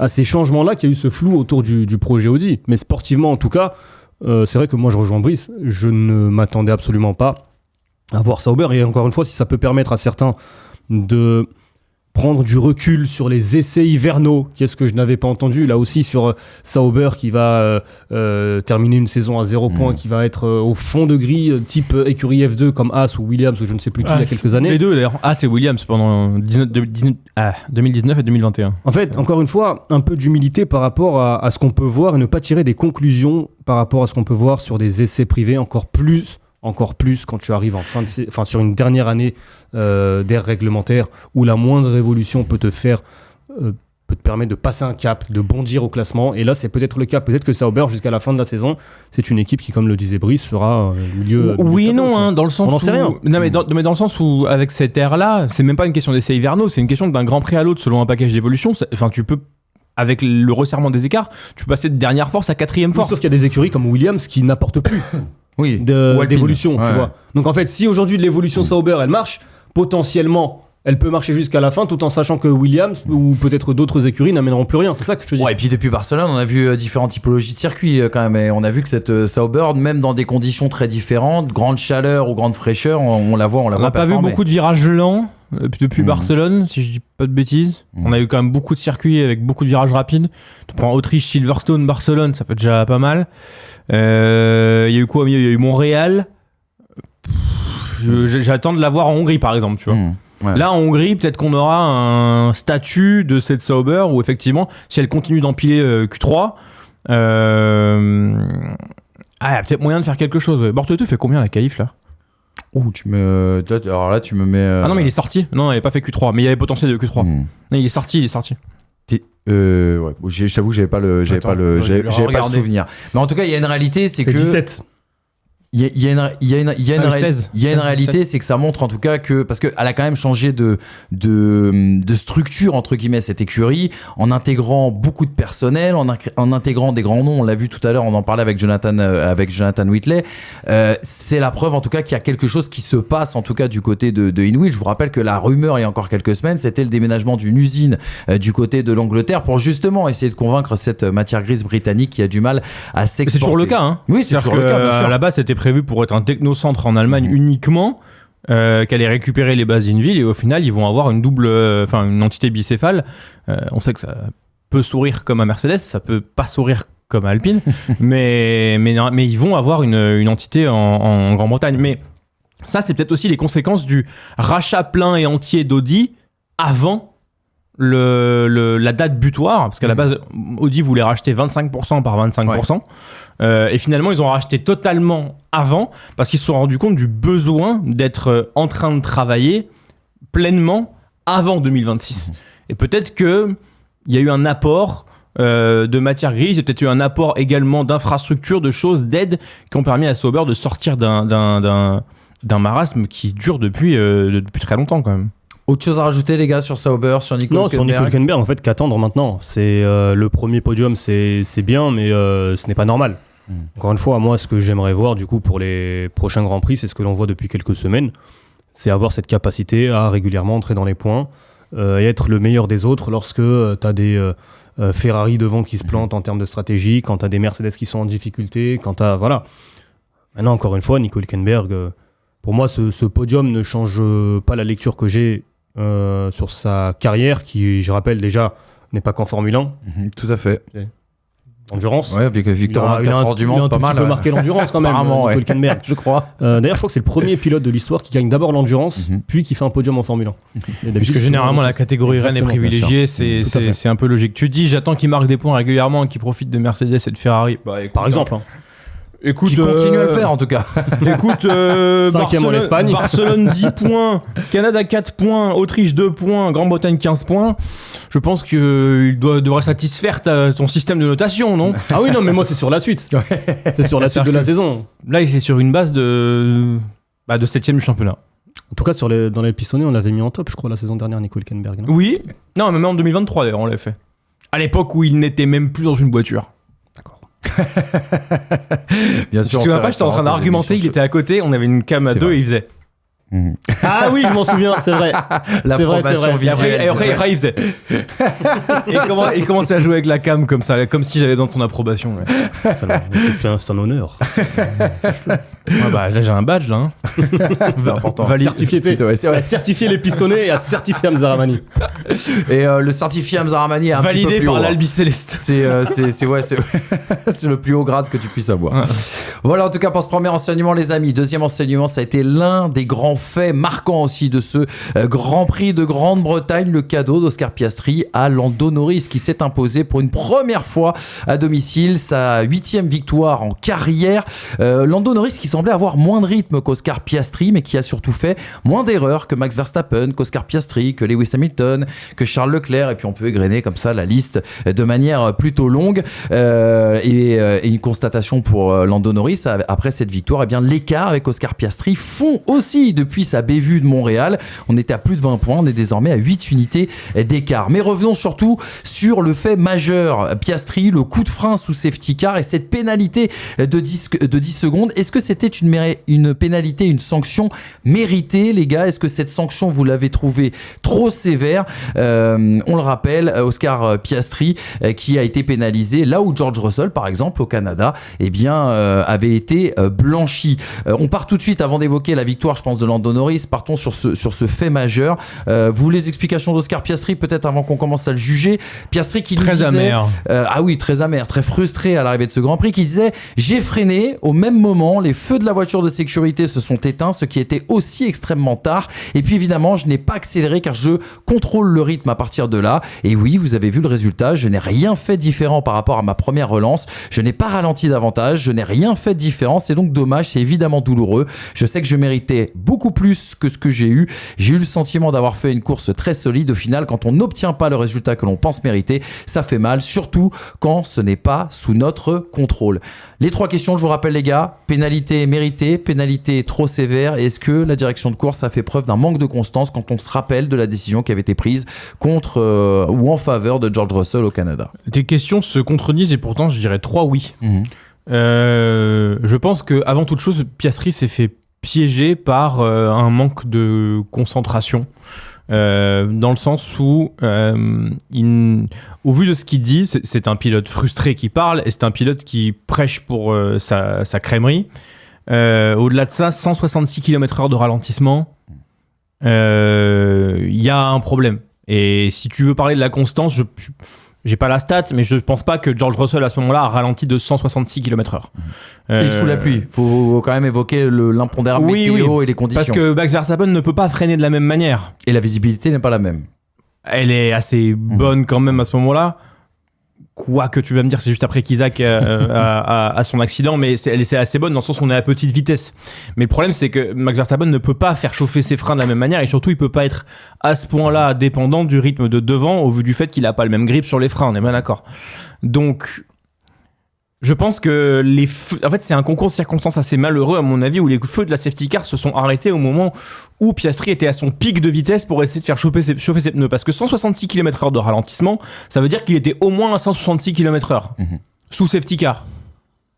ces changements-là qu'il y a eu ce flou autour du projet Audi. Mais sportivement, en tout cas, c'est vrai que moi je rejoins Brice. Je ne m'attendais absolument pas à voir Sauber. Et encore une fois, si ça peut permettre à certains de prendre du recul sur les essais hivernaux, qu'est-ce que je n'avais pas entendu là aussi sur Sauber qui va terminer une saison à 0 points, qui va être au fond de grille type écurie F2 comme As ou Williams ou je ne sais plus qui il y a quelques années. Les deux d'ailleurs, As et Williams pendant 2019 et 2021. En fait, encore une fois, un peu d'humilité par rapport à ce qu'on peut voir et ne pas tirer des conclusions par rapport à ce qu'on peut voir sur des essais privés encore plus quand tu arrives sur une dernière année d'ère réglementaire où la moindre révolution peut te permettre de passer un cap, de bondir au classement. Et là, c'est peut-être le cas. Peut-être que Sauber, jusqu'à la fin de la saison, c'est une équipe qui, comme le disait Brice, sera milieu. Oui et non, dans le sens on n'en sait rien. Non, mais dans le sens où, avec cette ère-là, c'est même pas une question d'essais hivernaux, c'est une question d'un grand prix à l'autre selon un package d'évolution. Enfin, tu peux. Avec le resserrement des écarts, tu peux passer de dernière force à 4e force. Sauf qu'il y a des écuries comme Williams qui n'apportent plus. Oui, d'évolution, tu vois. Donc en fait, si aujourd'hui de l'évolution Sauber, elle marche, potentiellement, elle peut marcher jusqu'à la fin, tout en sachant que Williams ou peut-être d'autres écuries n'amèneront plus rien. C'est ça que je te dis. Ouais, et puis depuis Barcelone, on a vu différentes typologies de circuits quand même. Et on a vu que cette Sauber, même dans des conditions très différentes, grande chaleur ou grande fraîcheur, on la voit. On n'a pas vu beaucoup de virages lents depuis Barcelone, si je dis pas de bêtises. On a eu quand même beaucoup de circuits avec beaucoup de virages rapides. Tu prends Autriche, Silverstone, Barcelone, ça fait déjà pas mal. Il y a eu quoi? Il y a eu Montréal. J'attends de la voir en Hongrie, par exemple, tu vois. Ouais. Là, en Hongrie, peut-être qu'on aura un statut de cette Sauber où, effectivement, si elle continue d'empiler Q3, il y a peut-être moyen de faire quelque chose. Bortoleto fait combien la qualif, là? Alors là, tu me mets. Ah non, mais il est sorti. Non, il n'avait pas fait Q3, mais il y avait potentiel de Q3. Non, il est sorti. Ouais, j'avoue que j'avais pas le souvenir. Mais en tout cas, il y a une réalité, c'est que 17. Il y a une réalité, 16. c'est que ça montre en tout cas que, parce qu'elle a quand même changé de structure, entre guillemets, cette écurie, en intégrant beaucoup de personnel, en intégrant des grands noms. On l'a vu tout à l'heure, on en parlait avec Jonathan Whitley. C'est la preuve en tout cas qu'il y a quelque chose qui se passe en tout cas du côté de Inwil. Je vous rappelle que la rumeur il y a encore quelques semaines, c'était le déménagement d'une usine du côté de l'Angleterre pour justement essayer de convaincre cette matière grise britannique qui a du mal à s'exporter. C'est toujours le cas, hein. Oui, c'est toujours le cas, bien sûr. À la base, c'était prévu pour être un technocentre en Allemagne uniquement, qu'elle ait récupéré les bases d'Inwil, et au final, ils vont avoir une entité bicéphale. On sait que ça peut sourire comme à Mercedes, ça peut pas sourire comme à Alpine, mais ils vont avoir une entité en Grande-Bretagne. Mais ça, c'est peut-être aussi les conséquences du rachat plein et entier d'Audi avant la date butoir, parce qu'à la base Audi voulait racheter 25% par 25%, et finalement ils ont racheté totalement avant parce qu'ils se sont rendus compte du besoin d'être en train de travailler pleinement avant 2026. Et peut-être qu'il y a eu un apport de matière grise, il y a peut-être eu un apport également d'infrastructures, de choses, d'aides qui ont permis à Sauber de sortir d'un marasme qui dure depuis très longtemps quand même. Autre chose à rajouter, les gars, sur Sauber, sur Nico Hülkenberg? Sur Nico Hülkenberg, en fait, qu'attendre maintenant. C'est le premier podium, c'est bien, mais ce n'est pas normal. Encore une fois, moi, ce que j'aimerais voir, du coup, pour les prochains Grands Prix, c'est ce que l'on voit depuis quelques semaines, c'est avoir cette capacité à régulièrement entrer dans les points et être le meilleur des autres lorsque tu as des Ferrari devant qui se plantent en termes de stratégie, quand tu as des Mercedes qui sont en difficulté, quand tu as... Voilà. Maintenant, encore une fois, Nico Hülkenberg, pour moi, ce podium ne change pas la lecture que j'ai sur sa carrière, qui, je rappelle déjà, n'est pas qu'en Formule 1. Tout à fait. Endurance. Ouais, avec victoire en 4 heures du Mans, c'est pas mal. Il a un petit peu marqué l'endurance quand même, Nico Hülkenberg, je crois. D'ailleurs, je crois que c'est le premier pilote de l'histoire qui gagne d'abord l'endurance, puis qui fait un podium en Formule 1. Puisque généralement la catégorie Rennes est privilégiée, c'est un peu logique. Tu dis, j'attends qu'il marque des points régulièrement et qu'il profite de Mercedes et de Ferrari. Par exemple. Écoute, qui continue à le faire en tout cas. Écoute, 5e en Espagne. Barcelone 10 points, Canada 4 points, Autriche 2 points, Grande-Bretagne 15 points. Je pense qu'il devrait satisfaire ton système de notation, non? Ah oui, non, mais moi c'est sur la suite. C'est sur la suite de la saison. Là, il est sur une base de 7e du championnat. En tout cas, dans les pistonnés, on l'avait mis en top, je crois, la saison dernière, Nico Hülkenberg. Non, oui, non, même en 2023 d'ailleurs, on l'avait fait. À l'époque où il n'était même plus dans une voiture. Bien sûr. Tu vois pas, j'étais en train d'argumenter, il était à côté, on avait une cam à deux et il faisait. Ah oui, je m'en souviens, c'est vrai. L'approbation visuelle. Et après, il faisait. Et il commençait à jouer avec la cam comme ça, comme si j'avais dans son approbation. Ouais. C'est un honneur. Là, j'ai un badge là. Hein. C'est important. Certifier les pistonnés et à certifier Hamza Rahmani. Et le certifié Hamza Rahmani est un validé petit peu plus par haut, l'Albi Céleste. C'est le plus haut grade que tu puisses avoir. Voilà, en tout cas pour ce premier enseignement, les amis. Deuxième enseignement, ça a été l'un des grands faits marquants aussi de ce Grand Prix de Grande-Bretagne, le cadeau d'Oscar Piastri à Lando Norris qui s'est imposé pour une première fois à domicile, sa 8e victoire en carrière. Lando Norris qui semblait avoir moins de rythme qu'Oscar Piastri, mais qui a surtout fait moins d'erreurs que Max Verstappen, qu'Oscar Piastri, que Lewis Hamilton, que Charles Leclerc, et puis on peut égrener comme ça la liste de manière plutôt longue. Et une constatation pour Lando Norris après cette victoire, eh bien l'écart avec Oscar Piastri fond aussi depuis sa bévue de Montréal. On était à plus de 20 points, on est désormais à 8 unités d'écart. Mais revenons surtout sur le fait majeur, Piastri, le coup de frein sous safety car et cette pénalité de 10 secondes. Est-ce que c'était une pénalité, une sanction méritée, les gars? Est-ce que cette sanction, vous l'avez trouvée trop sévère? On le rappelle, Oscar Piastri qui a été pénalisé là où George Russell, par exemple, au Canada, eh bien, avait été blanchi. On part tout de suite, avant d'évoquer la victoire, je pense, de Lando Norris, partons sur ce fait majeur. Vous, les explications d'Oscar Piastri, peut-être avant qu'on commence à le juger. Piastri qui très nous disait... amer. Ah oui, très amer, très frustré à l'arrivée de ce Grand Prix, qui disait « J'ai freiné, au même moment, les feux de la voiture de sécurité se sont éteints, ce qui était aussi extrêmement tard. Et puis évidemment, je n'ai pas accéléré car je contrôle le rythme à partir de là. Et oui, vous avez vu le résultat, je n'ai rien fait différent par rapport à ma première relance. Je n'ai pas ralenti davantage, je n'ai rien fait de différent. C'est donc dommage, c'est évidemment douloureux. Je sais que je méritais beaucoup plus que ce que j'ai eu. J'ai eu le sentiment d'avoir fait une course très solide. Au final, quand on n'obtient pas le résultat que l'on pense mériter, ça fait mal, surtout quand ce n'est pas sous notre contrôle. Les 3 questions, je vous rappelle les gars, pénalité Pénalité méritée, pénalité trop sévère. Est-ce que la direction de course a fait preuve d'un manque de constance quand on se rappelle de la décision qui avait été prise contre ou en faveur de George Russell au Canada? Tes questions se contredisent et pourtant je dirais 3 oui. Je pense que avant toute chose, Piastri s'est fait piéger par un manque de concentration. Dans le sens où, au vu de ce qu'il dit, c'est un pilote frustré qui parle et c'est un pilote qui prêche pour sa crèmerie. Au-delà de ça, 166 km/h de ralentissement, il y a un problème. Et si tu veux parler de la constance, j'ai pas la stat, mais je pense pas que George Russell à ce moment-là a ralenti de 166 km/h. Et sous la pluie, faut quand même évoquer l'impondérable météo et les conditions. Parce que Max Verstappen ne peut pas freiner de la même manière. Et la visibilité n'est pas la même. Elle est assez bonne quand même à ce moment-là. Quoique tu vas me dire, c'est juste après qu'Isaac a son accident, mais c'est assez bonne dans le sens où on est à petite vitesse. Mais le problème, c'est que Max Verstappen ne peut pas faire chauffer ses freins de la même manière et surtout, il peut pas être à ce point-là dépendant du rythme de devant au vu du fait qu'il a pas le même grip sur les freins, on est bien d'accord. Donc, je pense que en fait, c'est un concours de circonstances assez malheureux, à mon avis, où les feux de la safety car se sont arrêtés au moment où Piastri était à son pic de vitesse pour essayer de faire chauffer ses pneus. Parce que 166 km/h de ralentissement, ça veut dire qu'il était au moins à 166 km/h sous safety car.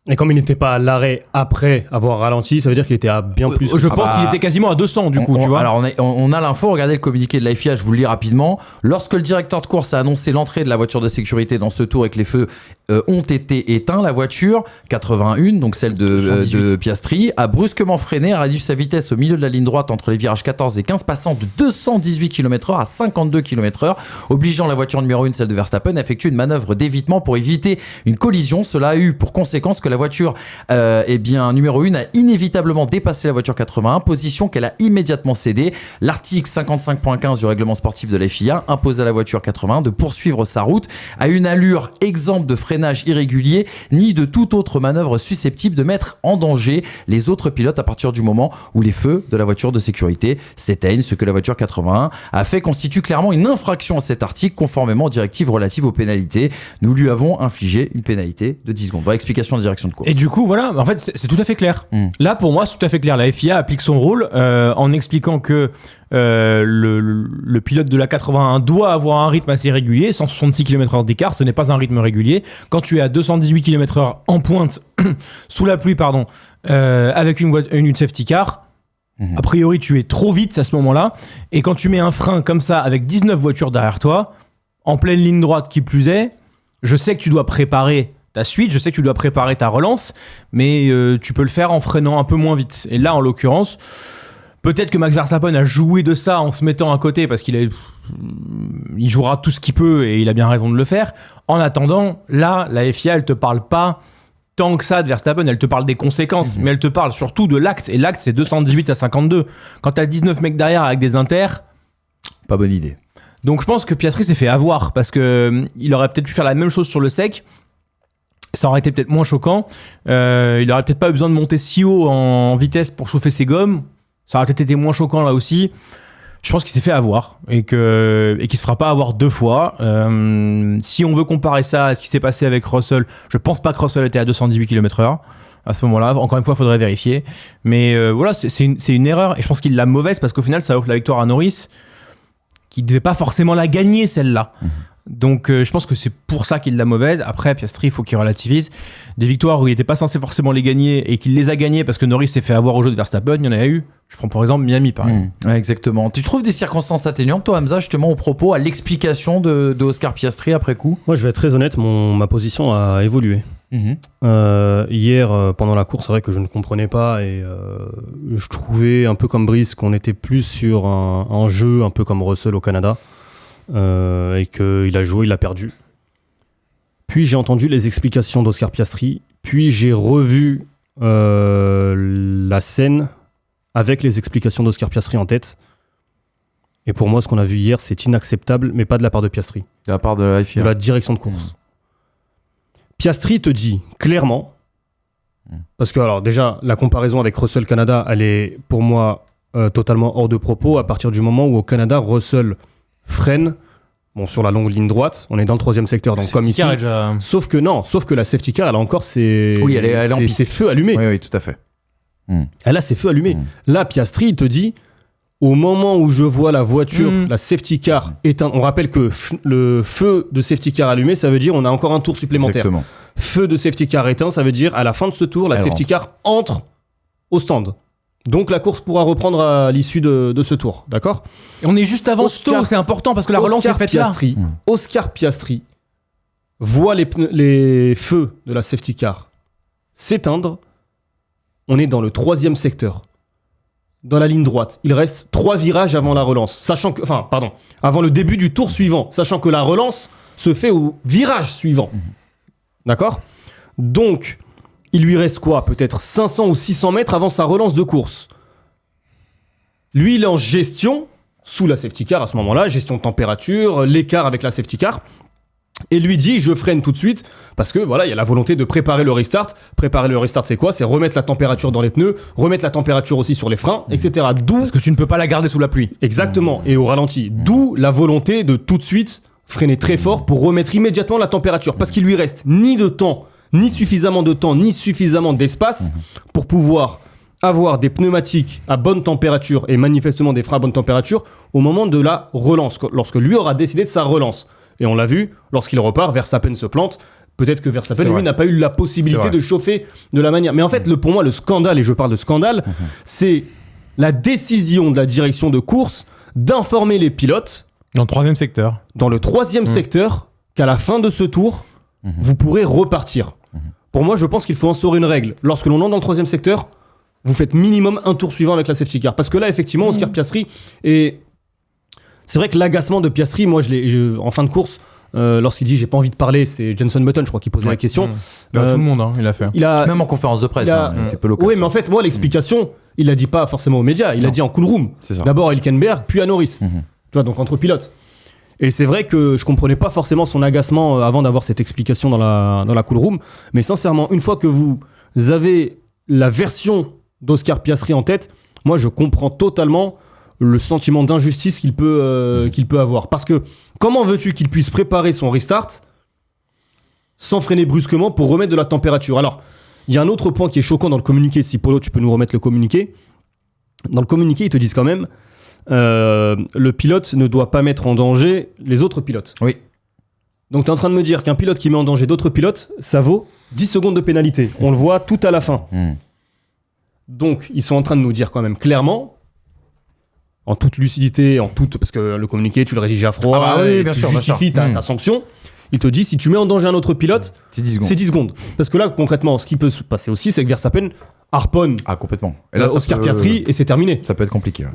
Et comme il n'était pas à l'arrêt après avoir ralenti, ça veut dire qu'il était à bien plus. Je pense qu'il était quasiment à 200 du coup, tu vois. Alors on a l'info, regardez le communiqué de la FIA, je vous le lis rapidement. Lorsque le directeur de course a annoncé l'entrée de la voiture de sécurité dans ce tour et que les feux ont été éteints, la voiture 81, donc celle de Piastri, a brusquement freiné, a réduit sa vitesse au milieu de la ligne droite entre les virages 14 et 15, passant de 218 km/h à 52 km/h, obligeant la voiture numéro 1, celle de Verstappen, à effectuer une manœuvre d'évitement pour éviter une collision. Cela a eu pour conséquence que la voiture numéro 1 a inévitablement dépassé la voiture 81, position qu'elle a immédiatement cédée. L'article 55.15 du règlement sportif de la FIA impose à la voiture 81 de poursuivre sa route à une allure exempte de freinage irrégulier ni de toute autre manœuvre susceptible de mettre en danger les autres pilotes à partir du moment où les feux de la voiture de sécurité s'éteignent. Ce que la voiture 81 a fait constitue clairement une infraction à cet article conformément aux directives relatives aux pénalités. Nous lui avons infligé une pénalité de 10 secondes. Voilà, explication de la direction de course. Et du coup, voilà, en fait, c'est tout à fait clair. Là, pour moi, c'est tout à fait clair. La FIA applique son rôle en expliquant que le pilote de la 81 doit avoir un rythme assez régulier. 166 km/h d'écart, ce n'est pas un rythme régulier. Quand tu es à 218 km/h en pointe, sous la pluie, avec une safety car, a priori, tu es trop vite à ce moment-là. Et quand tu mets un frein comme ça, avec 19 voitures derrière toi, en pleine ligne droite qui plus est, je sais que tu dois préparer ta suite, je sais que tu dois préparer ta relance, mais tu peux le faire en freinant un peu moins vite. Et là, en l'occurrence, peut-être que Max Verstappen a joué de ça en se mettant à côté parce il jouera tout ce qu'il peut et il a bien raison de le faire. En attendant, là, la FIA, elle te parle pas tant que ça de Verstappen, elle te parle des conséquences, mais elle te parle surtout de l'acte. Et l'acte, c'est 218 à 52. Quand t'as 19 mecs derrière avec des inters, pas bonne idée. Donc je pense que Piastri s'est fait avoir parce que il aurait peut-être pu faire la même chose sur le sec. Ça aurait été peut-être moins choquant. Il aurait peut-être pas eu besoin de monter si haut en vitesse pour chauffer ses gommes. Ça aurait peut-être été moins choquant là aussi. Je pense qu'il s'est fait avoir et qu'il se fera pas avoir deux fois. Si on veut comparer ça à ce qui s'est passé avec Russell, je pense pas que Russell était à 218 km/h à ce moment-là. Encore une fois, il faudrait vérifier. Mais voilà, c'est une erreur et je pense qu'il l'a mauvaise parce qu'au final, ça offre la victoire à Norris qui devait pas forcément la gagner celle-là. Donc je pense que c'est pour ça qu'il l'a mauvaise. Après, Piastri, il faut qu'il relativise. Des victoires où il n'était pas censé forcément les gagner et qu'il les a gagnées parce que Norris s'est fait avoir au jeu de Verstappen, il y en a eu. Je prends par exemple Miami, par exemple. Ouais, exactement. Tu trouves des circonstances atténuantes, toi, Hamza, justement, au propos, à l'explication de Oscar Piastri après coup? Moi, je vais être très honnête, ma position a évolué. Hier, pendant la course, c'est vrai que je ne comprenais pas et je trouvais un peu comme Brice qu'on était plus sur un jeu un peu comme Russell au Canada. Et qu'il a joué, il a perdu. Puis j'ai entendu les explications d'Oscar Piastri, puis j'ai revu la scène avec les explications d'Oscar Piastri en tête. Et pour moi, ce qu'on a vu hier, c'est inacceptable, mais pas de la part de Piastri. De la part de la FIA. De la direction de course. Piastri te dit clairement, parce que alors déjà, la comparaison avec Russell Canada, elle est pour moi totalement hors de propos à partir du moment où au Canada, Russell freine sur la longue ligne droite, on est dans le troisième secteur, donc comme ici. Sauf que la safety car, elle a encore ses feux allumés. Oui, tout à fait. Et là, c'est feu allumé. Là, Piastri, il te dit, au moment où je vois la voiture, la safety car éteinte, on rappelle que le feu de safety car allumé, ça veut dire on a encore un tour supplémentaire. Exactement. Feu de safety car éteint, ça veut dire à la fin de ce tour, la safety car entre au stand. Donc la course pourra reprendre à l'issue de ce tour, d'accord ? Et on est juste avant Stowe, c'est important parce que la relance est faite Piastri, là. Oscar Piastri voit les feux de la safety car s'éteindre. On est dans le 3e secteur, dans la ligne droite. Il reste 3 virages avant la relance, avant le début du tour suivant, sachant que la relance se fait au virage suivant. D'accord ? Donc, il lui reste quoi ? Peut-être 500 ou 600 mètres avant sa relance de course. Lui, il est en gestion, sous la safety car à ce moment-là, gestion de température, l'écart avec la safety car. Et lui dit, je freine tout de suite, parce que voilà, il y a la volonté de préparer le restart. Préparer le restart, c'est quoi ? C'est remettre la température dans les pneus, remettre la température aussi sur les freins, etc. D'où... Parce que tu ne peux pas la garder sous la pluie. Exactement, et au ralenti. D'où la volonté de tout de suite freiner très fort pour remettre immédiatement la température. Parce qu'il lui reste ni de temps, ni suffisamment de temps, ni suffisamment d'espace pour pouvoir avoir des pneumatiques à bonne température et manifestement des freins à bonne température au moment de la relance, lorsque lui aura décidé de sa relance. Et on l'a vu, lorsqu'il repart, Verstappen se plante. Peut-être que Verstappen, lui, n'a pas eu la possibilité de chauffer de la manière. Mais en fait, pour moi, le scandale, et je parle de scandale, c'est la décision de la direction de course d'informer les pilotes dans le 3e secteur. Dans le 3e secteur, qu'à la fin de ce tour, vous pourrez repartir. Pour moi, je pense qu'il faut instaurer une règle. Lorsque l'on entre dans le 3e secteur, vous faites minimum un tour suivant avec la safety car. Parce que là, effectivement, Oscar Piastri est... C'est vrai que l'agacement de Piastri, moi, en fin de course, lorsqu'il dit j'ai pas envie de parler, c'est Jenson Button, je crois, qui posait la question. Tout le monde, il l'a fait. Même en conférence de presse, il était peu local. Oui, mais en fait, moi, l'explication, il l'a dit pas forcément aux médias, il l'a dit en cool room. D'abord à Hülkenberg, puis à Norris. Tu vois, donc entre pilotes. Et c'est vrai que je comprenais pas forcément son agacement avant d'avoir cette explication dans la cool room. Mais sincèrement, une fois que vous avez la version d'Oscar Piastri en tête, moi, je comprends totalement le sentiment d'injustice qu'il peut avoir. Parce que comment veux-tu qu'il puisse préparer son restart sans freiner brusquement pour remettre de la température ? Alors, il y a un autre point qui est choquant dans le communiqué. Si Polo, tu peux nous remettre le communiqué. Dans le communiqué, ils te disent quand même le pilote ne doit pas mettre en danger les autres pilotes. Oui. Donc tu es en train de me dire qu'un pilote qui met en danger d'autres pilotes, ça vaut 10 secondes de pénalité. On le voit tout à la fin. Donc ils sont en train de nous dire quand même clairement, en toute lucidité, parce que le communiqué, tu le rédiges à froid, tu justifies ta sanction. Il te dit, si tu mets en danger un autre pilote, c'est 10 secondes. Parce que là, concrètement, ce qui peut se passer aussi, c'est que Verstappen harponne complètement. Et là, Oscar Piastri et c'est terminé. Ça peut être compliqué.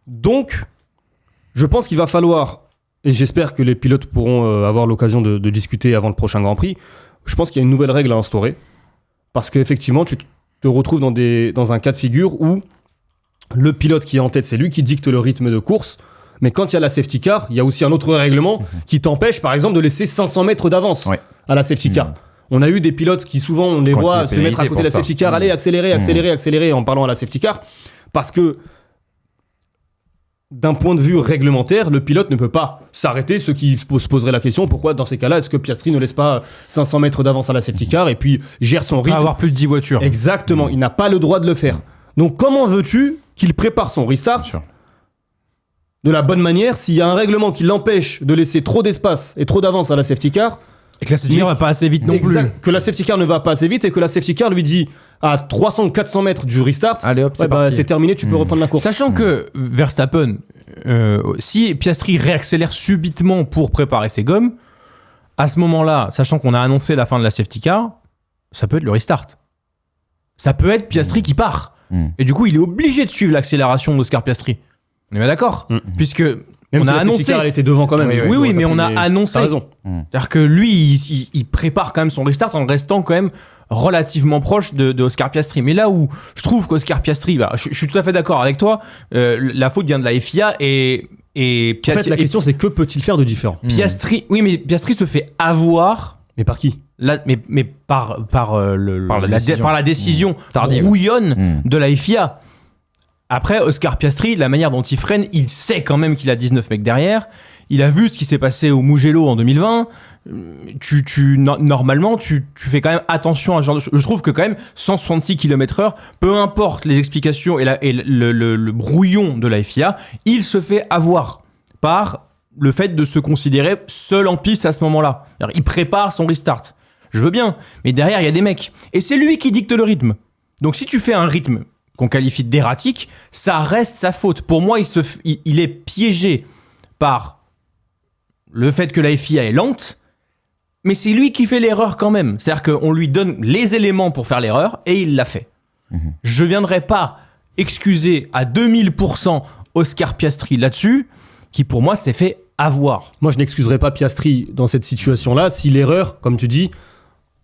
Donc, je pense qu'il va falloir, et j'espère que les pilotes pourront avoir l'occasion de discuter avant le prochain Grand Prix, je pense qu'il y a une nouvelle règle à instaurer. Parce qu'effectivement, tu te retrouves dans un cas de figure où le pilote qui est en tête, c'est lui qui dicte le rythme de course. Mais quand il y a la safety car, il y a aussi un autre règlement qui t'empêche, par exemple, de laisser 500 mètres d'avance à la safety car. On a eu des pilotes qui, souvent, on les voit se mettre à côté de la safety car, aller accélérer en parlant à la safety car. Parce que, d'un point de vue réglementaire, le pilote ne peut pas s'arrêter. Ceux qui se poseraient la question, pourquoi, dans ces cas-là, est-ce que Piastri ne laisse pas 500 mètres d'avance à la safety car et puis gère son rythme ? Avoir plus de 10 voitures. Exactement, il n'a pas le droit de le faire. Donc, comment veux-tu qu'il prépare son restart de la bonne manière s'il y a un règlement qui l'empêche de laisser trop d'espace et trop d'avance à la safety car et que la safety car va pas assez vite non plus. Que la safety car ne va pas assez vite et que la safety car lui dit à 300 ou 400 mètres du restart, allez hop, c'est terminé, tu peux reprendre la course. Sachant que Verstappen, si Piastri réaccélère subitement pour préparer ses gommes, à ce moment-là, sachant qu'on a annoncé la fin de la safety car, ça peut être le restart. Ça peut être Piastri qui part. Et du coup, il est obligé de suivre l'accélération d'Oscar Piastri. On est bien d'accord puisque même on si a la annoncé, safety car, elle était devant quand même. Oui, mais on a annoncé. T'as raison. C'est-à-dire que lui, il prépare quand même son restart en restant quand même relativement proche de Oscar Piastri. Mais là où je trouve qu'Oscar Piastri, je suis tout à fait d'accord avec toi, la faute vient de la FIA et en fait, la question, c'est que peut-il faire de différent ? Piastri, oui, mais Piastri se fait avoir. Mais par qui ? Mais par la décision tardive, rouillonne de la FIA. Après, Oscar Piastri, la manière dont il freine, il sait quand même qu'il a 19 mecs derrière. il a vu ce qui s'est passé au Mugello en 2020. Normalement, tu fais quand même attention à ce genre de choses. Je trouve que quand même 166 km/h, peu importe les explications et le brouillon de la FIA, il se fait avoir par le fait de se considérer seul en piste à ce moment-là. Alors, il prépare son restart. Je veux bien, mais derrière, il y a des mecs. Et c'est lui qui dicte le rythme. Donc si tu fais un rythme qu'on qualifie d'erratique, ça reste sa faute. Pour moi, il est piégé par le fait que la FIA est lente, mais c'est lui qui fait l'erreur quand même. C'est-à-dire qu'on lui donne les éléments pour faire l'erreur et il l'a fait. Je viendrai pas excuser à 2000% Oscar Piastri là-dessus, qui pour moi s'est fait avoir. Moi, je n'excuserai pas Piastri dans cette situation-là si l'erreur, comme tu dis,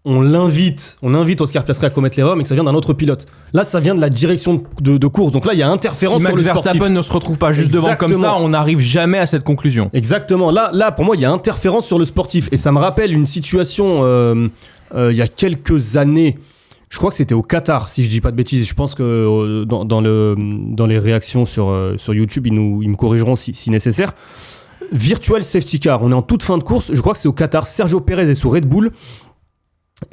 on invite Oscar Piastri à commettre l'erreur, mais que ça vient d'un autre pilote. Là, ça vient de la direction de course. Donc là, il y a interférence sur le sportif. Si Max Verstappen ne se retrouve pas juste devant comme ça, on n'arrive jamais à cette conclusion. Exactement. Là, pour moi, il y a interférence sur le sportif. Et ça me rappelle une situation il y a quelques années. Je crois que c'était au Qatar, si je dis pas de bêtises. Je pense que dans les réactions sur YouTube, ils me corrigeront si nécessaire. Virtual safety car. On est en toute fin de course. Je crois que c'est au Qatar. Sergio Pérez est sous Red Bull.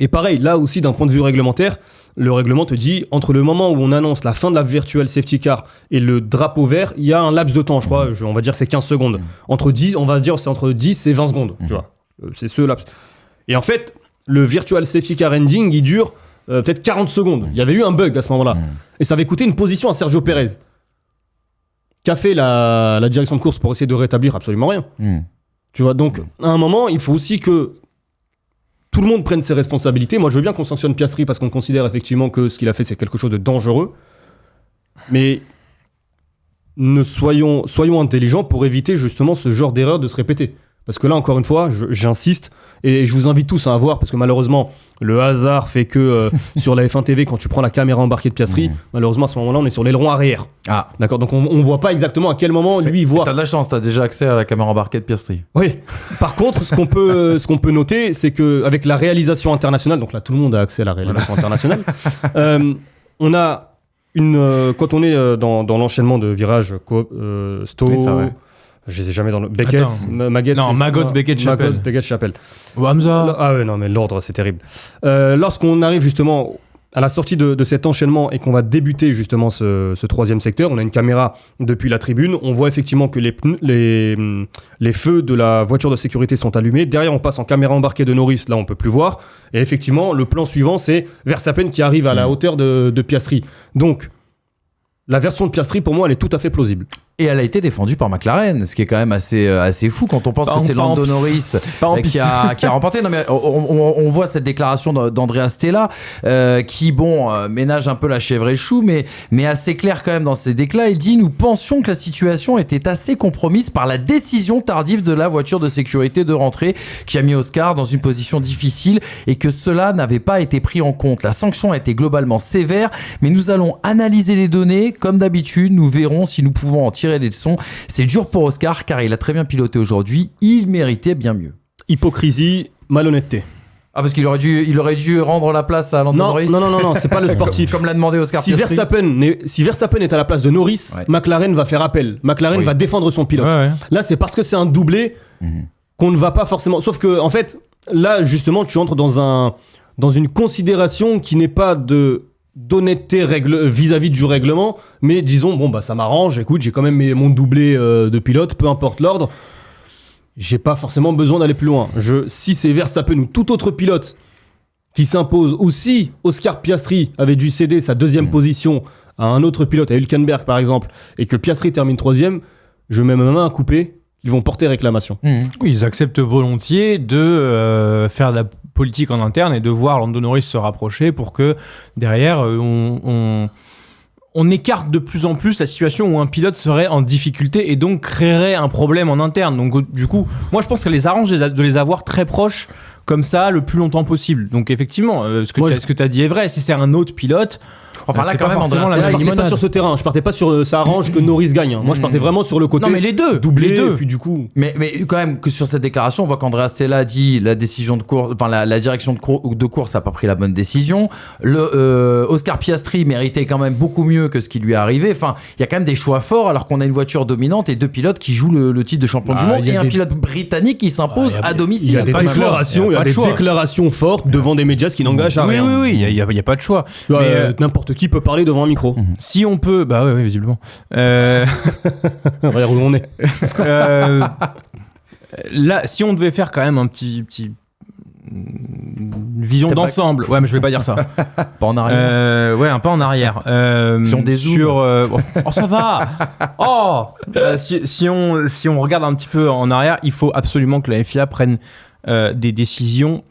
Et pareil, là aussi, d'un point de vue réglementaire, le règlement te dit, entre le moment où on annonce la fin de la virtual safety car et le drapeau vert, il y a un laps de temps, je crois, on va dire que c'est 15 secondes. Entre 10 et 20 secondes, tu vois. C'est ce laps. Et en fait, le virtual safety car ending, il dure peut-être 40 secondes. Il y avait eu un bug à ce moment-là. Et ça avait coûté une position à Sergio Pérez. Qu'a fait la direction de course pour essayer de rétablir absolument rien. Tu vois, donc, à un moment, il faut aussi que tout le monde prenne ses responsabilités. Moi, je veux bien qu'on sanctionne Piastri parce qu'on considère effectivement que ce qu'il a fait, c'est quelque chose de dangereux. Mais soyons intelligents pour éviter justement ce genre d'erreur de se répéter. Parce que là, encore une fois, j'insiste, et je vous invite tous à voir, parce que malheureusement, le hasard fait que sur la F1 TV, quand tu prends la caméra embarquée de Piastri, malheureusement, à ce moment-là, on est sur l'aileron arrière. Ah. D'accord, donc on voit pas exactement à quel moment lui il voit. T'as de la chance, t'as déjà accès à la caméra embarquée de Piastri. Oui. Par contre, ce qu'on peut noter, c'est qu'avec la réalisation internationale, donc là, tout le monde a accès à la réalisation internationale, on a quand on est dans l'enchaînement de virages Stowe... Oui, ça, ouais. Je les ai jamais dans le... Beckett, Maggots, Beckett, Chapelle. Hamza. Ah ouais, non, mais l'ordre, c'est terrible. Lorsqu'on arrive justement à la sortie de cet enchaînement et qu'on va débuter justement ce troisième secteur, on a une caméra depuis la tribune, on voit effectivement que les feux de la voiture de sécurité sont allumés. Derrière, on passe en caméra embarquée de Norris, là on peut plus voir. Et effectivement, le plan suivant, c'est Verstappen qui arrive à la hauteur de Piastri. Donc, la version de Piastri, pour moi, elle est tout à fait plausible. Et elle a été défendue par McLaren, ce qui est quand même assez fou quand on pense que c'est Lando Norris qui a remporté. Non, mais on voit cette déclaration d'Andrea Stella qui, ménage un peu la chèvre et le chou, mais assez clair quand même dans ses déclats. Il dit « Nous pensions que la situation était assez compromise par la décision tardive de la voiture de sécurité de rentrée qui a mis Oscar dans une position difficile et que cela n'avait pas été pris en compte. La sanction a été globalement sévère, mais nous allons analyser les données. Comme d'habitude, nous verrons si nous pouvons en tirer des leçons. C'est dur pour Oscar car il a très bien piloté aujourd'hui. Il méritait bien mieux. » Hypocrisie, malhonnêteté. Ah, parce qu'il aurait dû rendre la place à Lando Norris. Non, c'est pas le sportif. Comme l'a demandé Oscar Piastri. Si Verstappen est à la place de Norris, McLaren va faire appel. McLaren va défendre son pilote. Ouais. Là, c'est parce que c'est un doublé qu'on ne va pas forcément... Sauf que, en fait, là, justement, tu entres dans une considération qui n'est pas d'honnêteté vis-à-vis du règlement, mais disons, ça m'arrange, écoute, j'ai quand même mon doublé de pilote, peu importe l'ordre, j'ai pas forcément besoin d'aller plus loin. Si c'est Verstappen ou tout autre pilote qui s'impose, ou si Oscar Piastri avait dû céder sa deuxième position à un autre pilote, à Hülkenberg par exemple, et que Piastri termine troisième, je mets ma main à couper, ils vont porter réclamation. Oui, ils acceptent volontiers de faire de la politique en interne et de voir Lando Norris se rapprocher pour que derrière on écarte de plus en plus la situation où un pilote serait en difficulté et donc créerait un problème en interne. Donc du coup, moi je pense que ça les arrange de les avoir très proches comme ça le plus longtemps possible. Donc effectivement, ce que tu as dit est vrai. Si c'est un autre pilote, Enfin là, c'est quand pas même, forcément Andrea la Je Stella, même partais pas sur ce terrain, je partais pas sur ça arrange que Norris gagne. Hein. Moi je partais vraiment sur le côté Non, mais les deux, doublé, les deux. et puis du coup. Mais quand même que sur cette déclaration, on voit qu'Andrea Stella dit la décision de course, enfin la direction de course a pas pris la bonne décision. Oscar Piastri méritait quand même beaucoup mieux que ce qui lui est arrivé. Enfin, il y a quand même des choix forts alors qu'on a une voiture dominante et deux pilotes qui jouent le titre de champion du monde il y a et un des- pilote britannique qui s'impose à domicile. Il y a des pas de choix. déclarations, Il y a pas de choix. fortes devant des médias qui n'engagent à Oui, rien. oui, il y a pas de choix. Tu vois, Mais, n'importe qui peut parler devant un micro. Si on peut, bah ouais, visiblement. Regarde où on est. Là, si on devait faire quand même un petit vision Step back. d'ensemble. Ouais, mais je vais pas dire ça. Pas en arrière. Ouais, un pas en arrière. Si on dézoome. Oh, ça va. Si on regarde un petit peu en arrière, il faut absolument que la FIA prenne des décisions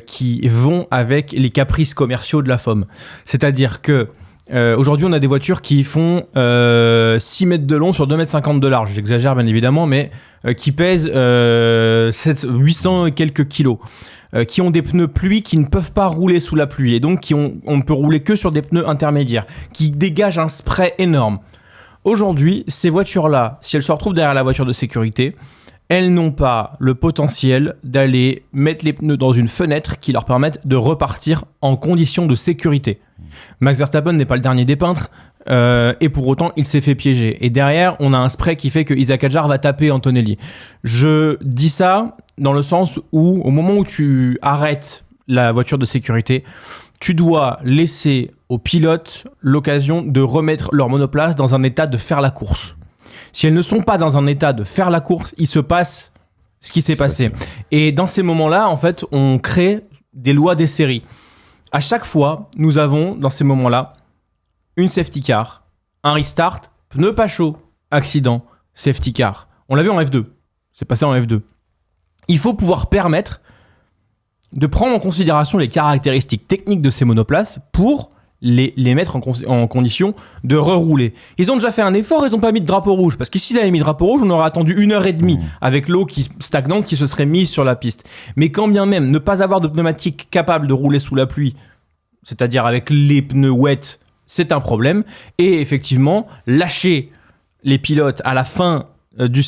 qui vont avec les caprices commerciaux de la FOM. C'est-à-dire que aujourd'hui, on a des voitures qui font 6 mètres de long sur 2,50 mètres de large. J'exagère bien évidemment, mais qui pèsent 800 et quelques kilos. Qui ont des pneus pluie qui ne peuvent pas rouler sous la pluie et donc on ne peut rouler que sur des pneus intermédiaires, qui dégagent un spray énorme. Aujourd'hui, ces voitures-là, si elles se retrouvent derrière la voiture de sécurité, elles n'ont pas le potentiel d'aller mettre les pneus dans une fenêtre qui leur permette de repartir en conditions de sécurité. Max Verstappen n'est pas le dernier des peintres, et pour autant, il s'est fait piéger. Et derrière, on a un spray qui fait que Isaac Hadjar va taper Antonelli. Je dis ça dans le sens où, au moment où tu arrêtes la voiture de sécurité, tu dois laisser aux pilotes l'occasion de remettre leur monoplace dans un état de faire la course. Si elles ne sont pas dans un état de faire la course, il se passe ce qui s'est passé. Et dans ces moments-là, en fait, on crée des lois des séries. À chaque fois, nous avons, dans ces moments-là, une safety car, un restart, pneu pas chaud, accident, safety car. On l'a vu en F2. C'est passé en F2. Il faut pouvoir permettre de prendre en considération les caractéristiques techniques de ces monoplaces pour les mettre en condition de rerouler. Ils ont déjà fait un effort, ils n'ont pas mis de drapeau rouge. Parce que s'ils avaient mis de drapeau rouge, on aurait attendu 1h30 avec l'eau stagnante qui se serait mise sur la piste. Mais quand bien même, ne pas avoir de pneumatique capable de rouler sous la pluie, c'est-à-dire avec les pneus wet, c'est un problème. Et effectivement, lâcher les pilotes à la fin début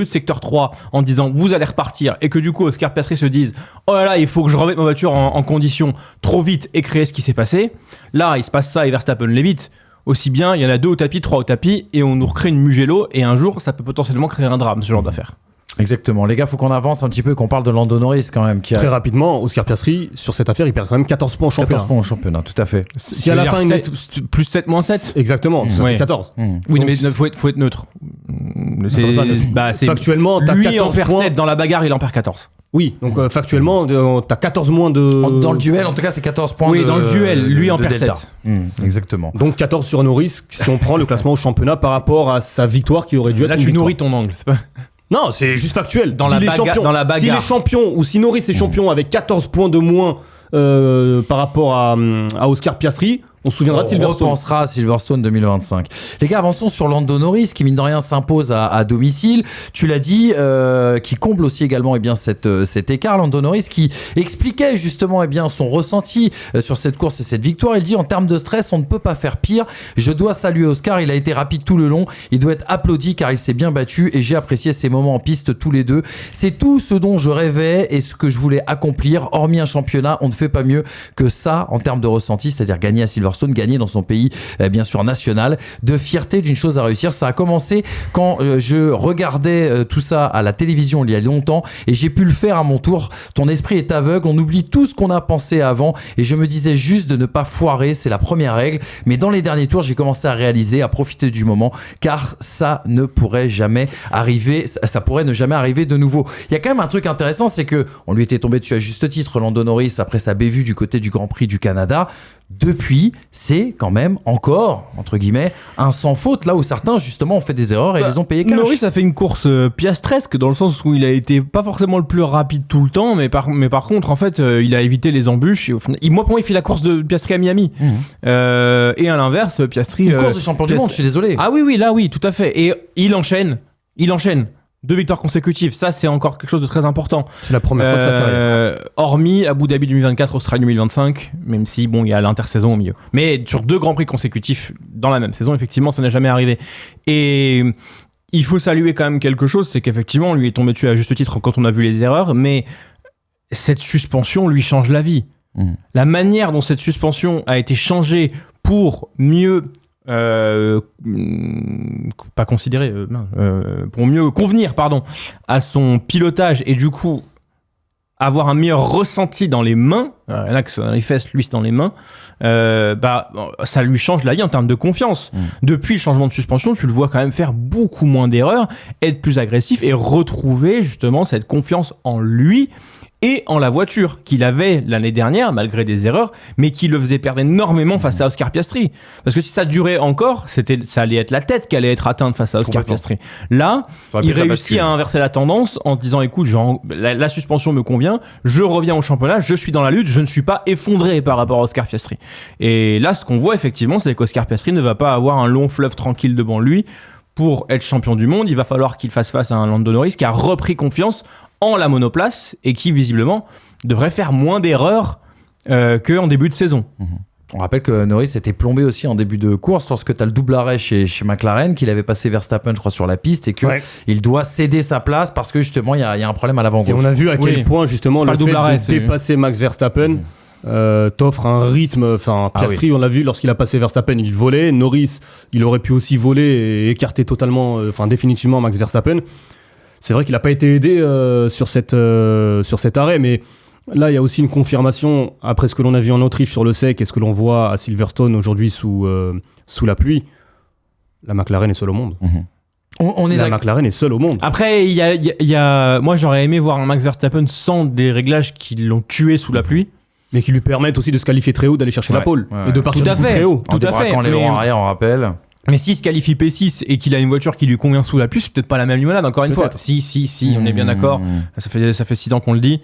de secteur 3 en disant vous allez repartir et que du coup Oscar Piastri se dise oh là là il faut que je remette ma voiture en condition trop vite et créer ce qui s'est passé. Là il se passe ça et Verstappen l'évite. Aussi bien il y en a 2 au tapis, 3 au tapis et on nous recrée une Mugello et un jour ça peut potentiellement créer un drame ce genre d'affaire. Exactement. Les gars, faut qu'on avance un petit peu, qu'on parle de Lando Norris quand même. Très rapidement, Oscar Piastri, sur cette affaire, il perd quand même 14 points au championnat. 14 points au championnat, tout à fait. Si à la fin, plus 7 moins 7 exactement, ça fait 14. Oui, mais faut être neutre. Factuellement, t'as lui 14 en perd points. 7 dans la bagarre, il en perd 14. Oui, donc factuellement, t'as 14 moins de... Dans le duel, en tout cas, c'est 14 points. Oui, dans le duel, lui en perd 7. Exactement. Donc 14 sur Norris, si on prend le classement au championnat par rapport à sa victoire qui aurait dû être Là, une tu victoire. nourris ton angle, c'est pas... Non, c'est juste factuel. Dans la bagarre. Si les champions, ou si Norris est champion avec 14 points de moins par rapport à Oscar Piastri, on se souviendra de Silverstone. On repensera à Silverstone 2025. Les gars, avançons sur Lando Norris, qui mine de rien s'impose à domicile. Tu l'as dit, qui comble aussi également cet écart. Lando Norris qui expliquait justement son ressenti sur cette course et cette victoire. Il dit en termes de stress, on ne peut pas faire pire. Je dois saluer Oscar, il a été rapide tout le long. Il doit être applaudi car il s'est bien battu et j'ai apprécié ces moments en piste tous les deux. C'est tout ce dont je rêvais et ce que je voulais accomplir. Hormis un championnat, on ne fait pas mieux que ça en termes de ressenti, c'est-à-dire gagner à Silverstone, gagner dans son pays bien sûr national, de fierté d'une chose à réussir. Ça a commencé quand je regardais tout ça à la télévision il y a longtemps et j'ai pu le faire à mon tour. Ton esprit est aveugle, on oublie tout ce qu'on a pensé avant et je me disais juste de ne pas foirer, c'est la première règle, mais dans les derniers tours j'ai commencé à réaliser, à profiter du moment car ça ne pourrait jamais arriver, ça pourrait ne jamais arriver de nouveau. Il y a quand même un truc intéressant, c'est que on lui était tombé dessus à juste titre, Lando Norris, après sa bévue du côté du Grand Prix du Canada. Depuis, c'est quand même encore, entre guillemets, un sans faute, là où certains, justement, ont fait des erreurs et les ont payé cash. Norris a fait une course piastresque, dans le sens où il a été pas forcément le plus rapide tout le temps, mais par contre, en fait, il a évité les embûches. Et pour moi, il fait la course de Piastri à Miami. Et à l'inverse, Piastri... Une course de champion du monde, je suis désolé. Ah oui, là, oui, tout à fait. Et il enchaîne. 2 victoires consécutives, ça c'est encore quelque chose de très important. C'est la première fois de sa carrière. Hormis Abu Dhabi 2024, Australie 2025, même si bon, il y a l'intersaison au milieu. Mais sur 2 grands prix consécutifs dans la même saison, effectivement, ça n'est jamais arrivé. Et il faut saluer quand même quelque chose, c'est qu'effectivement, on lui est tombé dessus à juste titre quand on a vu les erreurs, mais cette suspension lui change la vie. La manière dont cette suspension a été changée pour mieux pas considérer pour mieux convenir à son pilotage et du coup avoir un meilleur ressenti dans les mains, là que dans les fesses, lui c'est dans les mains, ça lui change la vie en termes de confiance. Depuis le changement de suspension, tu le vois quand même faire beaucoup moins d'erreurs, être plus agressif et retrouver justement cette confiance en lui et en la voiture qu'il avait l'année dernière, malgré des erreurs, mais qui le faisait perdre énormément face à Oscar Piastri. Parce que si ça durait encore, ça allait être la tête qui allait être atteinte face à Oscar Piastri. Là, il réussit à inverser la tendance en disant, écoute, la suspension me convient, je reviens au championnat, je suis dans la lutte, je ne suis pas effondré par rapport à Oscar Piastri. Et là, ce qu'on voit effectivement, c'est qu'Oscar Piastri ne va pas avoir un long fleuve tranquille devant lui. Pour être champion du monde, il va falloir qu'il fasse face à un Lando Norris qui a repris confiance en la monoplace et qui visiblement devrait faire moins d'erreurs qu'en début de saison. On rappelle que Norris était plombé aussi en début de course lorsque tu as le double arrêt chez McLaren, qu'il avait passé Verstappen je crois sur la piste et qu'il doit céder sa place parce que justement il y a un problème à l'avant-gauche. Et on a vu à quel point justement le fait de dépasser Max Verstappen t'offre un rythme. Enfin, Piastri, on l'a vu lorsqu'il a passé Verstappen, il volait. Norris, il aurait pu aussi voler et écarter totalement, définitivement Max Verstappen. C'est vrai qu'il n'a pas été aidé sur cet arrêt, mais là, il y a aussi une confirmation après ce que l'on a vu en Autriche sur le sec et ce que l'on voit à Silverstone aujourd'hui sous la pluie. La McLaren est seule au monde. La McLaren est seule au monde. Après, il y a... moi, j'aurais aimé voir un Max Verstappen sans des réglages qui l'ont tué sous la pluie. Mais qui lui permettent aussi de se qualifier très haut, d'aller chercher la pole et de partir très haut. Tout à fait. En débraquant arrière, on rappelle. Mais s'il se qualifie P6 et qu'il a une voiture qui lui convient sous la pluie, c'est peut-être pas la même limonade, encore une fois. Si, on est bien d'accord. Ça fait 6 ans qu'on le dit.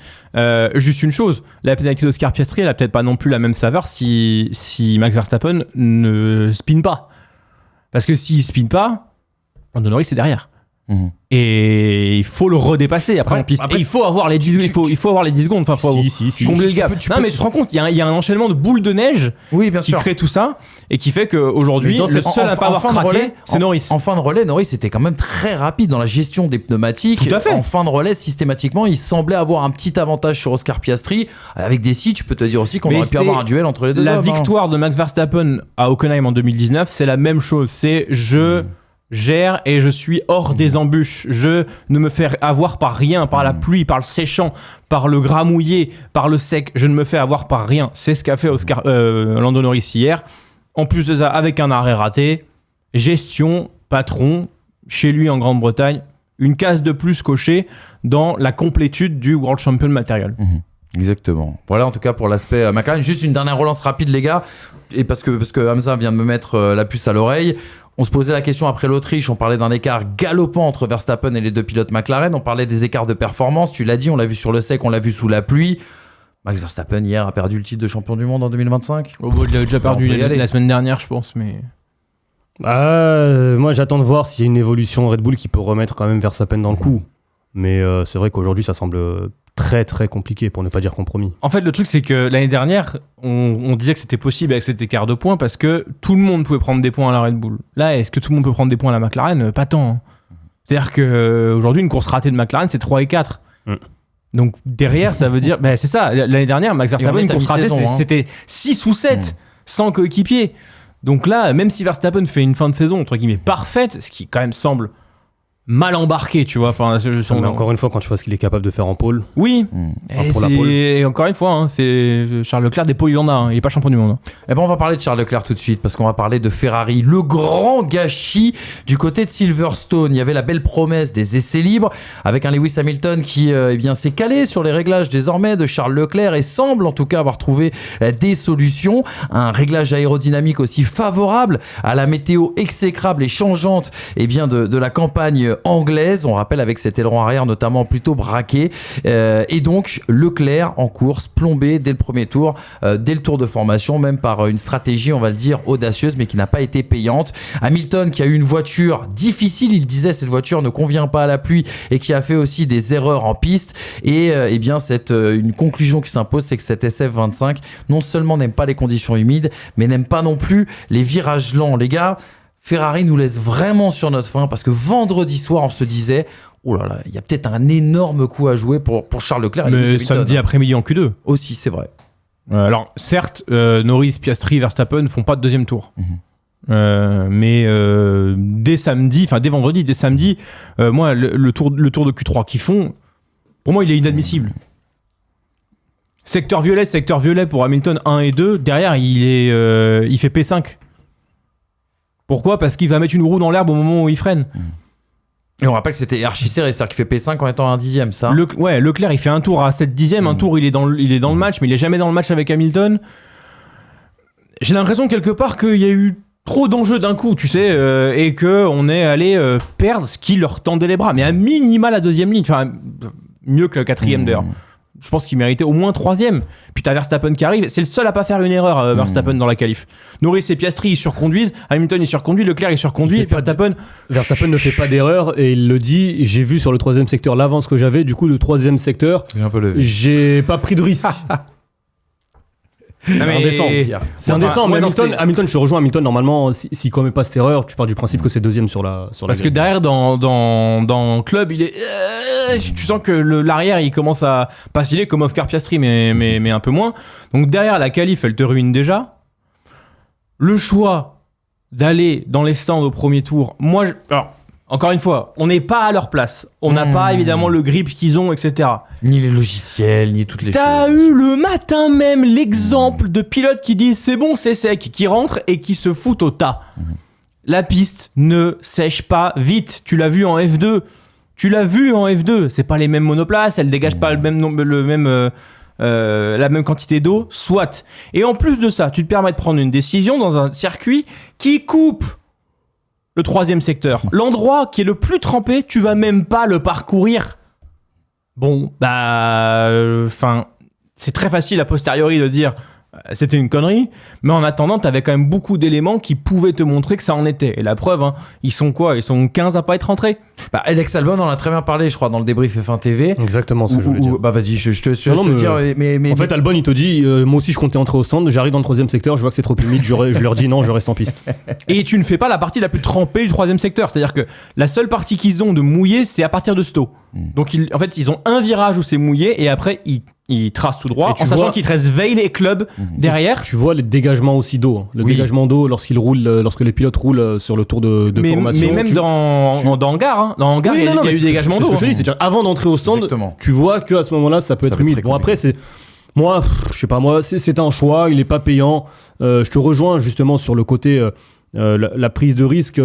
Juste une chose, la pénalité d'Oscar Piastri, elle a peut-être pas non plus la même saveur si Max Verstappen ne spin pas. Parce que s'il spin pas, Lando Norris c'est derrière. Et il faut le redépasser après en piste. Et il faut avoir les 10 il faut avoir les 10 secondes. Enfin, faut combler le gap. Mais tu te rends compte, il y a un enchaînement de boules de neige qui crée tout ça et qui fait qu'aujourd'hui, le seul à pas avoir craqué, c'est Norris. En fin de relais, Norris était quand même très rapide dans la gestion des pneumatiques. Tout à fait. En fin de relais, systématiquement, il semblait avoir un petit avantage sur Oscar Piastri. Avec des tu peux te dire aussi qu'on aurait pu avoir un duel entre les deux. La victoire de Max Verstappen à Hockenheim en 2019, c'est la même chose. C'est gère et je suis hors des embûches. Je ne me fais avoir par rien, par la pluie, par le séchant, par le gras mouillé, par le sec. Je ne me fais avoir par rien. C'est ce qu'a fait Lando Norris hier. En plus de ça, avec un arrêt raté, gestion, patron, chez lui en Grande-Bretagne, une case de plus cochée dans la complétude du World Champion Material. Exactement. Voilà en tout cas pour l'aspect McLaren. Juste une dernière relance rapide les gars, et parce que Hamza vient de me mettre la puce à l'oreille. On se posait la question après l'Autriche, on parlait d'un écart galopant entre Verstappen et les deux pilotes McLaren, on parlait des écarts de performance, tu l'as dit, on l'a vu sur le sec, on l'a vu sous la pluie. Max Verstappen hier a perdu le titre de champion du monde en 2025. Il a déjà perdu la semaine dernière je pense, mais... moi j'attends de voir s'il y a une évolution Red Bull qui peut remettre quand même Verstappen dans le coup. Mais c'est vrai qu'aujourd'hui ça semble très très compliqué, pour ne pas dire compromis. En fait le truc c'est que l'année dernière on disait que c'était possible avec cet écart de points parce que tout le monde pouvait prendre des points à la Red Bull. Là est-ce que tout le monde peut prendre des points à la McLaren? Pas tant. C'est-à-dire qu'aujourd'hui une course ratée de McLaren c'est 3 et 4. Donc derrière ça veut dire... c'est ça, l'année dernière Max Verstappen une course ratée c'était 6 ou 7 sans coéquipier. Donc là même si Verstappen fait une fin de saison entre guillemets parfaite, ce qui quand même semble mal embarqué, tu vois. Mais encore une fois, quand tu vois ce qu'il est capable de faire en pôle. Oui. Et encore une fois, c'est Charles Leclerc des pôles, il en a. Il est pas champion du monde. Eh ben, on va parler de Charles Leclerc tout de suite parce qu'on va parler de Ferrari. Le grand gâchis du côté de Silverstone. Il y avait la belle promesse des essais libres avec un Lewis Hamilton qui s'est calé sur les réglages désormais de Charles Leclerc et semble en tout cas avoir trouvé des solutions. Un réglage aérodynamique aussi favorable à la météo exécrable et changeante de la campagne anglaise, on rappelle avec cet aileron arrière notamment plutôt braqué, et donc Leclerc en course, plombé dès le premier tour, dès le tour de formation, même par une stratégie on va le dire audacieuse mais qui n'a pas été payante. Hamilton qui a eu une voiture difficile, il disait cette voiture ne convient pas à la pluie et qui a fait aussi des erreurs en piste, et eh bien une conclusion qui s'impose, c'est que cette SF25 non seulement n'aime pas les conditions humides mais n'aime pas non plus les virages lents. Les gars, Ferrari nous laisse vraiment sur notre faim parce que vendredi soir on se disait oh là là, il y a peut-être un énorme coup à jouer pour Charles Leclerc et mais samedi après-midi en Q2 aussi, c'est vrai. Alors certes, Norris, Piastri, Verstappen font pas de deuxième tour. Mais dès vendredi, moi le tour de Q3 qu'ils font, pour moi il est inadmissible. Secteur violet pour Hamilton 1 et 2, derrière il fait P5. Pourquoi ? Parce qu'il va mettre une roue dans l'herbe au moment où il freine. Et on rappelle que c'était archi serré, c'est-à-dire qu'il fait P5 en étant un dixième, ça. Leclerc il fait un tour à 7 dixièmes, un tour il est dans le match, mais il est jamais dans le match avec Hamilton. J'ai l'impression quelque part qu'il y a eu trop d'enjeux d'un coup, tu sais, et qu'on est allé perdre ce qui leur tendait les bras, mais à minima la deuxième ligne, enfin mieux que le quatrième d'ailleurs. Je pense qu'il méritait au moins troisième. Puis t'as Verstappen qui arrive, c'est le seul à pas faire une erreur, Verstappen dans la qualif. Norris et Piastri ils surconduisent, Hamilton il surconduit, Leclerc il surconduit, Verstappen ne fait pas d'erreur et il le dit. J'ai vu sur le troisième secteur l'avance que j'avais, du coup le troisième secteur, j'ai pas pris de risque. C'est indécent, mais Hamilton, je te rejoins. Hamilton, normalement, s'il commet pas cette erreur, tu pars du principe que c'est deuxième sur la Parce grille. que derrière, dans le club, il est. Tu sens que l'arrière, il commence à. Pas stylé comme Oscar Piastri, mais un peu moins. Donc derrière, la qualif, elle te ruine déjà. Le choix d'aller dans les stands au premier tour, alors, encore une fois, on n'est pas à leur place. On n'a pas évidemment le grip qu'ils ont, etc. Ni les logiciels, ni toutes les choses. T'as eu le matin même l'exemple de pilotes qui disent c'est bon, c'est sec, qui rentrent et qui se foutent au tas. La piste ne sèche pas vite. Tu l'as vu en F2. C'est pas les mêmes monoplaces, elles dégagent pas la même quantité d'eau, soit. Et en plus de ça, tu te permets de prendre une décision dans un circuit qui coupe le troisième secteur. L'endroit qui est le plus trempé, tu vas même pas le parcourir. Bon, c'est très facile a posteriori de dire c'était une connerie, mais en attendant, t'avais quand même beaucoup d'éléments qui pouvaient te montrer que ça en était. Et la preuve, ils sont quoi ? Ils sont 15 à pas être rentrés. Alex Albon en a très bien parlé, je crois, dans le débrief F1 TV. Exactement ce que je voulais dire. Vas-y, je te dire. Mais en fait, Albon, il te dit moi aussi, je comptais entrer au stand, j'arrive dans le troisième secteur, je vois que c'est trop humide, je leur dis non, je reste en piste. Et tu ne fais pas la partie la plus trempée du troisième secteur. C'est-à-dire que la seule partie qu'ils ont de mouillé, c'est à partir de Stowe. Donc, ils ont un virage où c'est mouillé et après, ils tracent tout droit, en sachant qu'il te reste Veil et Club derrière. Tu vois les dégagements aussi d'eau. Dégagement d'eau lorsque les pilotes roulent sur le tour de formation. Mais même dans hangar. Dans hangar, il y a eu des dégagements d'eau. C'est-à-dire avant d'entrer au stand, tu vois qu'à ce moment-là, ça peut être humide. Bon, après, c'est un choix, il n'est pas payant. Je te rejoins justement sur le côté la prise de risque.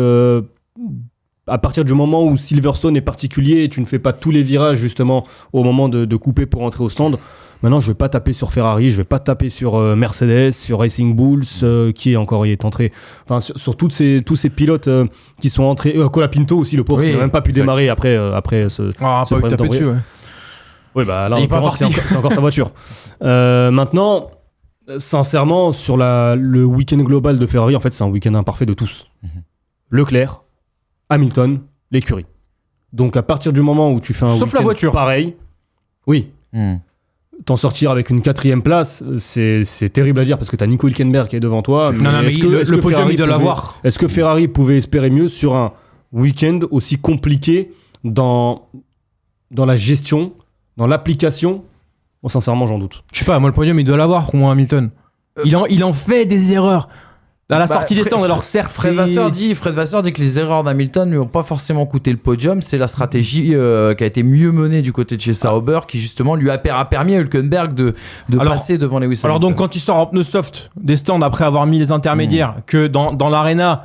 À partir du moment où Silverstone est particulier, tu ne fais pas tous les virages justement au moment de couper pour entrer au stand. Maintenant, je vais pas taper sur Ferrari, je vais pas taper sur Mercedes, sur Racing Bulls, qui est entré. Enfin, sur tous ces pilotes qui sont entrés. Colapinto aussi, le pauvre, qui n'a même pas pu démarrer après ce. Pas eu taper dessus, ouais. Oui, là, en l'occurrence, c'est encore sa voiture. Maintenant, sincèrement, sur le week-end global de Ferrari, en fait, c'est un week-end imparfait de tous. Leclerc, Hamilton, l'écurie. Donc à partir du moment où tu fais un sauf la voiture pareil, oui, t'en sortir avec une 4e place, c'est terrible à dire parce que t'as Nico Hülkenberg qui est devant toi. Mais le podium il doit l'avoir. Est-ce que Ferrari pouvait espérer mieux sur un week-end aussi compliqué dans la gestion, dans l'application? Bon, sincèrement, j'en doute. Je sais pas, moi le podium il doit l'avoir pour moi Hamilton. Il en fait des erreurs. À la sortie des stands, alors certes, Fred Vasseur dit que les erreurs d'Hamilton lui ont pas forcément coûté le podium, c'est la stratégie qui a été mieux menée du côté de chez Sauber qui justement lui a permis à Hülkenberg de passer devant Lewis Hamilton. Alors donc quand il sort en pneu soft des stands après avoir mis les intermédiaires, que dans l'arena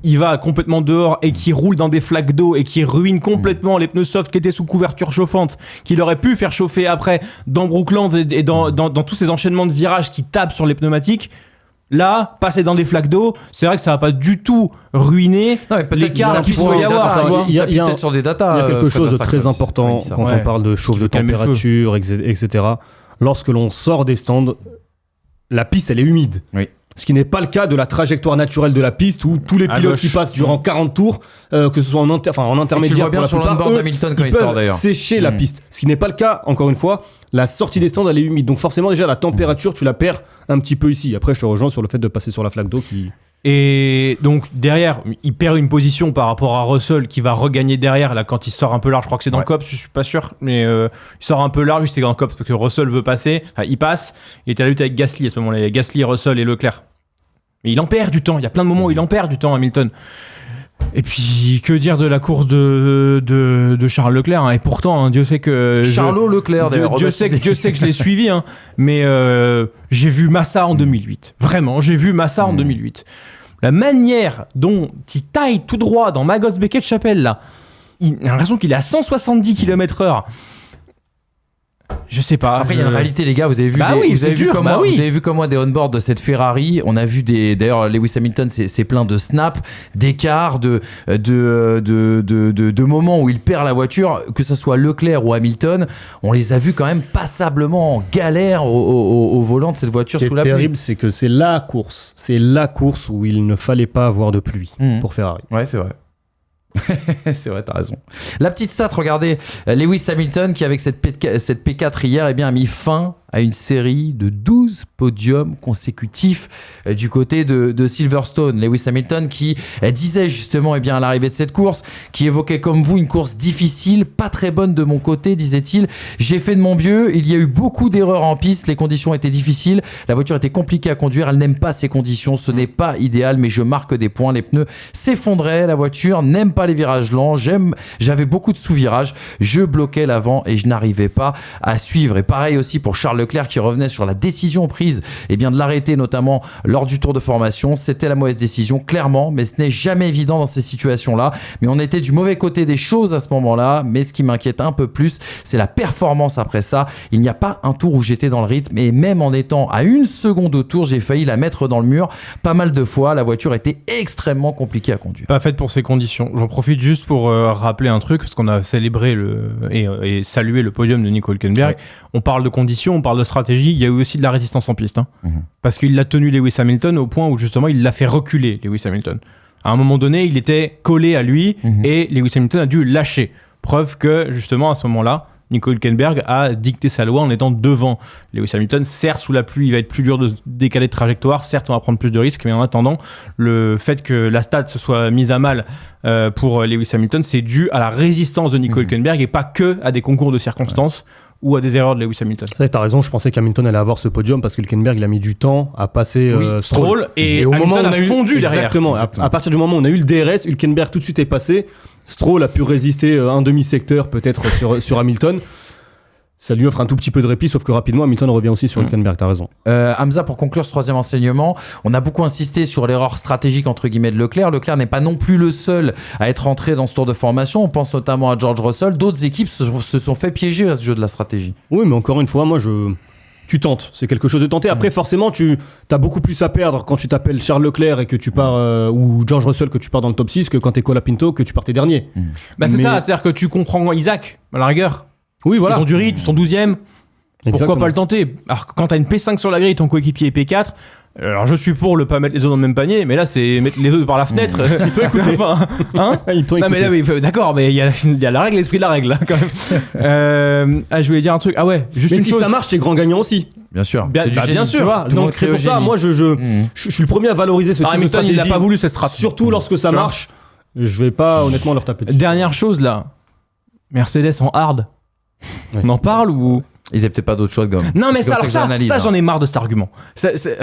il va complètement dehors et qui roule dans des flaques d'eau et qui ruine complètement les pneus soft qui étaient sous couverture chauffante, qu'il aurait pu faire chauffer après dans Brooklands et dans tous ces enchaînements de virages qui tapent sur les pneumatiques. Là, passer dans des flaques d'eau, c'est vrai que ça va pas du tout ruiner l'écart qu'il peut y avoir. Il y a peut-être sur des datas. Il y a quelque chose de très important quand on parle de chauffe de température, etc. Lorsque l'on sort des stands, la piste, elle est humide. Oui. Ce qui n'est pas le cas de la trajectoire naturelle de la piste où tous les pilotes qui passent durant 40 tours, que ce soit en intermédiaire, tu le vois bien sur l'onboard d'Hamilton quand il sort d'ailleurs. Sécher la piste. Ce qui n'est pas le cas, encore une fois, la sortie des stands, elle est humide. Donc forcément, déjà, la température, tu la perds un petit peu ici. Après, je te rejoins sur le fait de passer sur la flaque d'eau qui... Et donc derrière, il perd une position par rapport à Russell qui va regagner derrière là quand il sort un peu large. Je crois que c'est dans le COPS, je suis pas sûr, mais il sort un peu large. C'est dans le COPS parce que Russell veut passer. Enfin, il passe. Il était à la lutte avec Gasly à ce moment-là. Il y a Gasly, Russell et Leclerc. Mais il en perd du temps. Il y a plein de moments où il en perd du temps, Hamilton. Et puis, que dire de la course de Charles Leclerc, hein. Et pourtant, Dieu sait que... Charlot Leclerc, d'ailleurs. Dieu sait que je l'ai suivi, hein. Mais j'ai vu Massa en 2008. Vraiment, j'ai vu Massa en 2008. La manière dont il taille tout droit dans Maggots Beckett Chapelle, là, j'ai l'impression qu'il est à 170 km/h. Je sais pas. Après, il y a une réalité, les gars. Vous avez vu, vous avez vu comme moi des on-board de cette Ferrari. On a vu d'ailleurs, Lewis Hamilton, c'est plein de snaps, d'écarts, de moments où il perd la voiture, que ce soit Leclerc ou Hamilton. On les a vus quand même passablement en galère au volant de cette voiture sous la pluie. Ce qui est terrible, c'est que c'est la course où il ne fallait pas avoir de pluie pour Ferrari. Ouais, c'est vrai. C'est vrai, t'as raison. La petite stat, regardez, Lewis Hamilton qui avec cette P4 hier a mis fin à une série de 12 podiums consécutifs du côté de Silverstone. Lewis Hamilton qui disait justement à l'arrivée de cette course, qui évoquait comme vous une course difficile, pas très bonne de mon côté, disait-il. J'ai fait de mon mieux, il y a eu beaucoup d'erreurs en piste, les conditions étaient difficiles, la voiture était compliquée à conduire, elle n'aime pas ces conditions, ce n'est pas idéal, mais je marque des points, les pneus s'effondraient, la voiture n'aime pas les virages lents, j'avais beaucoup de sous-virages, je bloquais l'avant et je n'arrivais pas à suivre. Et pareil aussi pour Charles Leclerc qui revenait sur la décision prise de l'arrêter notamment lors du tour de formation. C'était la mauvaise décision clairement, mais ce n'est jamais évident dans ces situations-là. Mais on était du mauvais côté des choses à ce moment-là. Mais ce qui m'inquiète un peu plus, c'est la performance après ça. Il n'y a pas un tour où j'étais dans le rythme et même en étant à 1 seconde au tour, j'ai failli la mettre dans le mur pas mal de fois. La voiture était extrêmement compliquée à conduire. Pas faite pour ces conditions. J'en profite juste pour rappeler un truc parce qu'on a célébré et salué le podium de Nico Hülkenberg. Ouais. On parle de conditions, on parle de stratégie. Il y a eu aussi de la résistance en piste. Parce qu'il l'a tenu Lewis Hamilton au point où justement il l'a fait reculer, Lewis Hamilton. À un moment donné, il était collé à lui et Lewis Hamilton a dû lâcher. Preuve que justement à ce moment-là, Nico Hülkenberg a dicté sa loi en étant devant Lewis Hamilton. Certes, sous la pluie, il va être plus dur de décaler de trajectoire. Certes, on va prendre plus de risques. Mais en attendant, le fait que la stat se soit mise à mal pour Lewis Hamilton, c'est dû à la résistance de Nico Hülkenberg et pas que à des concours de circonstances ou à des erreurs de Lewis Hamilton. T'as raison, je pensais qu'Hamilton allait avoir ce podium parce que Hülkenberg il a mis du temps à passer Stroll et au moment où on a fondu derrière. Exactement. À partir du moment où on a eu le DRS, Hülkenberg tout de suite est passé. Stroll a pu résister un demi-secteur peut-être sur Hamilton. Ça lui offre un tout petit peu de répit, sauf que rapidement, Hamilton revient aussi sur Hülkenberg, t'as raison. Hamza, pour conclure ce troisième enseignement, on a beaucoup insisté sur l'erreur stratégique entre guillemets de Leclerc. Leclerc n'est pas non plus le seul à être entré dans ce tour de formation. On pense notamment à George Russell. D'autres équipes se sont fait piéger à ce jeu de la stratégie. Oui, mais encore une fois, tu tentes. C'est quelque chose de tenté. Après, forcément, tu as beaucoup plus à perdre quand tu t'appelles Charles Leclerc et que tu pars, ou George Russell, que tu pars dans le top 6, que quand t'es Colapinto, que tu partais dernier. C'est ça, c'est-à-dire que tu comprends Isaac, à la rigueur. Oui, voilà. Ils ont du rythme, ils sont 12e. Pourquoi pas le tenter? Alors, quand t'as une P5 sur la grille, ton coéquipier est P4. Alors, je suis pour ne pas mettre les œufs dans le même panier, mais là, c'est mettre les œufs par la fenêtre. Ils t'ont écouté. Ils t'ont écouté. Non, mais là, oui, d'accord, mais il y a la règle, l'esprit de la règle, là, quand même. Je voulais dire un truc. Ah ouais, juste mais une si chose. Ça marche, t'es grand gagnant aussi. Bien sûr. Bien sûr. Tu vois, donc, c'est pour ça, moi, je suis le premier à valoriser ce type de stratégie. Il a pas voulu cette stratégie. Surtout lorsque ça marche. Je vais pas, honnêtement, leur taper dessus. Dernière chose, là. Mercedes en hard. On en parle ou... Ils avaient peut-être pas d'autre choix de gomme. Non mais ça j'en ai marre de cet argument.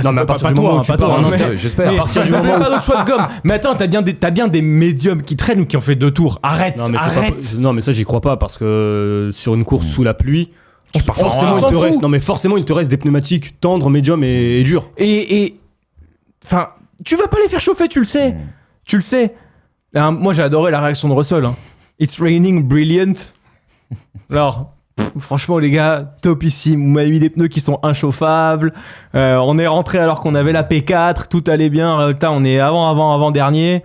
Non mais à partir du moment où tu parles, j'espère. À partir du moment où pas d'autre choix de gomme. Mais attends, t'as bien des médiums qui traînent ou qui ont fait 2 tours. Arrête. Non mais ça j'y crois pas parce que sur une course sous la pluie, forcément il te reste des pneumatiques tendres, médiums et durs. Et enfin, tu vas pas les faire chauffer, tu le sais. Tu le sais. Moi j'ai adoré la réaction de Russell. It's raining brilliant. Alors, Franchement, les gars, topissime. Vous m'avez mis des pneus qui sont inchauffables. On est rentré alors qu'on avait la P4. Tout allait bien. Résultat, on est avant-dernier.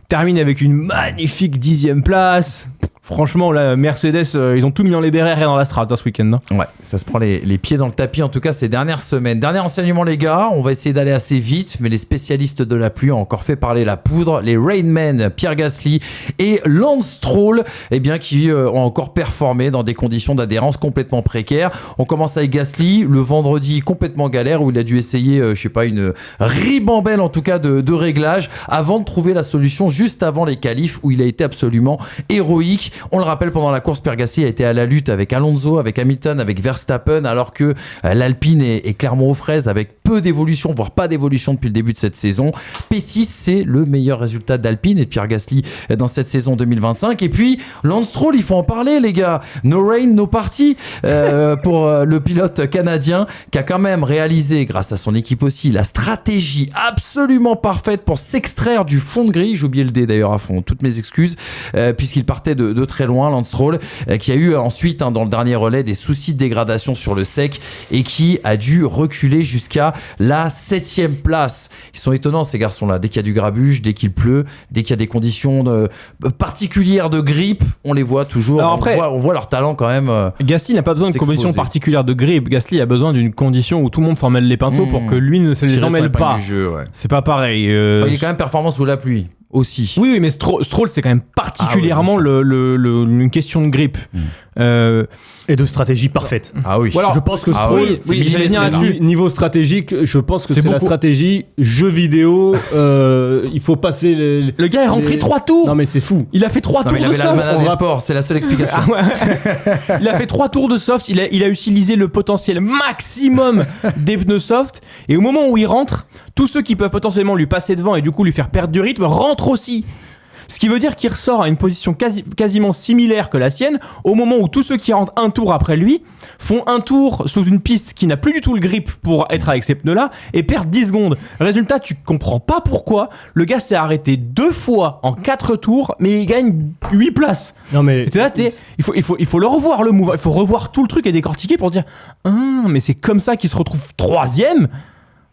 Termine avec une magnifique 10e place. Franchement, la Mercedes, ils ont tout mis dans les bérets, rien dans la strate ce week-end. Hein. Ouais, ça se prend les pieds dans le tapis, en tout cas ces dernières semaines. Dernier enseignement, les gars, on va essayer d'aller assez vite, mais les spécialistes de la pluie ont encore fait parler la poudre. Les Rainmen, Pierre Gasly et Lance Stroll, eh bien, qui ont encore performé dans des conditions d'adhérence complètement précaires. On commence avec Gasly, le vendredi complètement galère, où il a dû essayer, une ribambelle en tout cas de réglage, avant de trouver la solution juste avant les qualifs, où il a été absolument héroïque. On le rappelle, pendant la course, Pierre Gasly a été à la lutte avec Alonso, avec Hamilton, avec Verstappen, alors que l'Alpine est clairement aux fraises, avec peu d'évolution, voire pas d'évolution depuis le début de cette saison. P6, c'est le meilleur résultat d'Alpine et de Pierre Gasly dans cette saison 2025. Et puis, Lance Stroll, il faut en parler, les gars. No rain, no party pour le pilote canadien qui a quand même réalisé, grâce à son équipe aussi, la stratégie absolument parfaite pour s'extraire du fond de grille. J'ai oublié le D d'ailleurs à fond, toutes mes excuses, puisqu'il partait de très loin, Lance Stroll, qui a eu ensuite, dans le dernier relais, des soucis de dégradation sur le sec et qui a dû reculer jusqu'à la 7e place. Ils sont étonnants, ces garçons-là. Dès qu'il y a du grabuge, dès qu'il pleut, dès qu'il y a des conditions particulières de grippe, on les voit toujours. Alors après, on voit leur talent quand même. Gasly n'a pas besoin de conditions particulières de grippe. Gasly a besoin d'une condition où tout le monde s'en mêle les pinceaux pour que lui ne se les emmêle pas. Jeu, ouais. C'est pas pareil. Il est quand même performant sous la pluie. Aussi. Oui, mais Stroll, c'est quand même particulièrement une question de grippe. Et de stratégie parfaite. Ah oui. Voilà. Je pense que Stroll, j'allais venir là-dessus. Niveau stratégique, je pense que c'est la stratégie jeu vidéo. Il faut passer le gars est rentré 3 tours. Non mais c'est fou. Il a fait 3 tours de soft. Il avait l'almanach des sports, c'est la seule explication. Il a fait 3 tours de soft. Il a utilisé le potentiel maximum des pneus soft. Et au moment où il rentre, tous ceux qui peuvent potentiellement lui passer devant et du coup lui faire perdre du rythme rentrent aussi. Ce qui veut dire qu'il ressort à une position quasiment similaire que la sienne, au moment où tous ceux qui rentrent un tour après lui font un tour sous une piste qui n'a plus du tout le grip pour être avec ces pneus-là et perdent 10 secondes. Résultat, tu comprends pas pourquoi le gars s'est arrêté 2 fois en 4 tours, mais il gagne 8 places. Non mais il faut le revoir le move, il faut revoir tout le truc et décortiquer pour dire mais c'est comme ça qu'il se retrouve 3ème.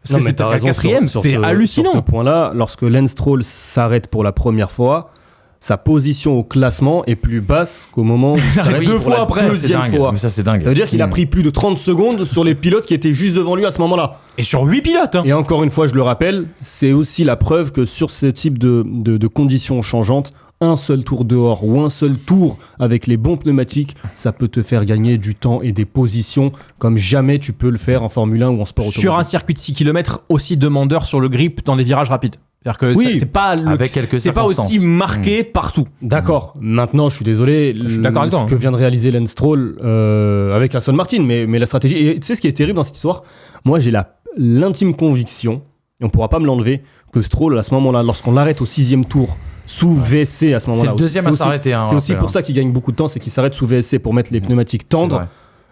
Parce que c'était la 4ème, c'est hallucinant. Sur ce point-là, lorsque Lance Stroll s'arrête pour la première fois, sa position au classement est plus basse qu'au moment où il s'arrête deux fois après. Deuxième fois. Mais ça, c'est dingue. Ça veut dire qu'il a pris plus de 30 secondes sur les pilotes qui étaient juste devant lui à ce moment-là. Et sur 8 pilotes. Et encore une fois, je le rappelle, c'est aussi la preuve que sur ce type de conditions changeantes, un seul tour dehors ou un seul tour avec les bons pneumatiques, ça peut te faire gagner du temps et des positions comme jamais tu peux le faire en Formule 1 ou en sport automobile. Sur un circuit de 6 km aussi demandeur sur le grip dans les virages rapides. C'est-à-dire que c'est pas aussi marqué partout. D'accord. Maintenant, je suis désolé, ce que vient de réaliser Lance Stroll avec Aston Martin, mais la stratégie... Et tu sais ce qui est terrible dans cette histoire ? Moi, j'ai l'intime conviction, et on pourra pas me l'enlever, que Stroll, à ce moment-là, lorsqu'on l'arrête au 6e tour, sous VSC à ce moment-là. C'est le deuxième à s'arrêter. C'est aussi pour ça qu'il gagne beaucoup de temps, c'est qu'il s'arrête sous VSC pour mettre les pneumatiques tendres.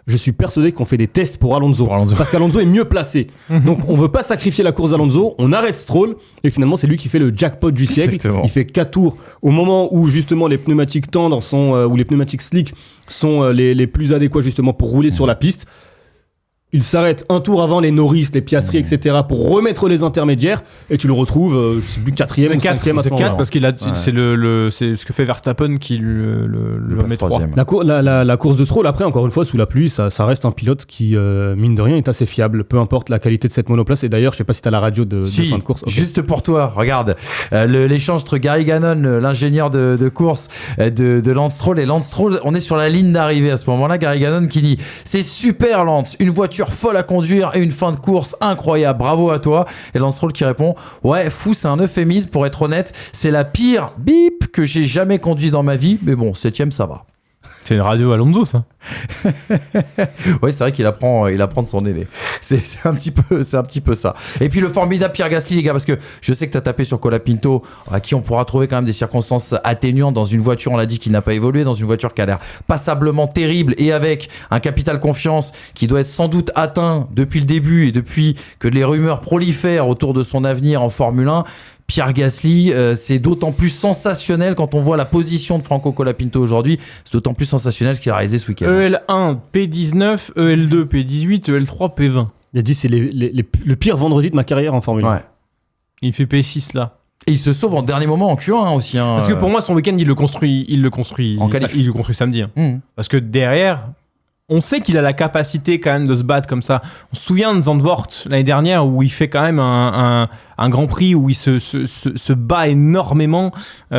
Je suis persuadé qu'on fait des tests pour Alonso. Parce qu'Alonso est mieux placé. Donc on veut pas sacrifier la course d'Alonso, on arrête Stroll et finalement c'est lui qui fait le jackpot du siècle. Il fait 4 tours au moment où justement les pneumatiques tendres sont ou les pneumatiques slick sont les plus adéquats justement pour rouler sur la piste. Il s'arrête un tour avant les Norris, les Piastri, etc. pour remettre les intermédiaires et tu le retrouves, je sais plus, 4ème ou 5ème à ce moment-là. 4 parce qu'il a, c'est ce que fait Verstappen qui le met 3. La course de Stroll, après, encore une fois, sous la pluie, ça reste un pilote qui, mine de rien, est assez fiable, peu importe la qualité de cette monoplace. Et d'ailleurs, je sais pas si t'as la radio de fin de course. Okay. Juste pour toi, regarde, l'échange entre Gary Gannon, l'ingénieur de course de Lance Stroll et Lance Stroll, on est sur la ligne d'arrivée à ce moment-là. Gary Gannon qui dit: c'est super Lance, une voiture folle à conduire et une fin de course incroyable, bravo à toi. Et Lance Stroll qui répond: ouais, fou, c'est un euphémisme, pour être honnête, c'est la pire bip que j'ai jamais conduit dans ma vie, mais bon, 7ème ça va. C'est une radio Alonso, ça. Oui, c'est vrai qu'il apprend de son aîné. C'est un petit peu ça. Et puis le formidable Pierre Gasly, les gars, parce que je sais que tu as tapé sur Colapinto, à qui on pourra trouver quand même des circonstances atténuantes dans une voiture, on l'a dit, qui n'a pas évolué, dans une voiture qui a l'air passablement terrible et avec un capital confiance qui doit être sans doute atteint depuis le début et depuis que les rumeurs prolifèrent autour de son avenir en Formule 1. Pierre Gasly. C'est d'autant plus sensationnel quand on voit la position de Franco Colapinto aujourd'hui. C'est d'autant plus sensationnel ce qu'il a réalisé ce week-end. EL1 P19, EL2 P18, EL3 P20. Il a dit c'est le pire vendredi de ma carrière en Formule 1. Ouais. Il fait P6 là. Et il se sauve en dernier moment en Q1 aussi. Parce que pour moi, son week-end, il le construit en qualif. Il le construit samedi. Parce que derrière, on sait qu'il a la capacité quand même de se battre comme ça. On se souvient de Zandvoort l'année dernière où il fait quand même un Grand Prix où il se bat énormément. Il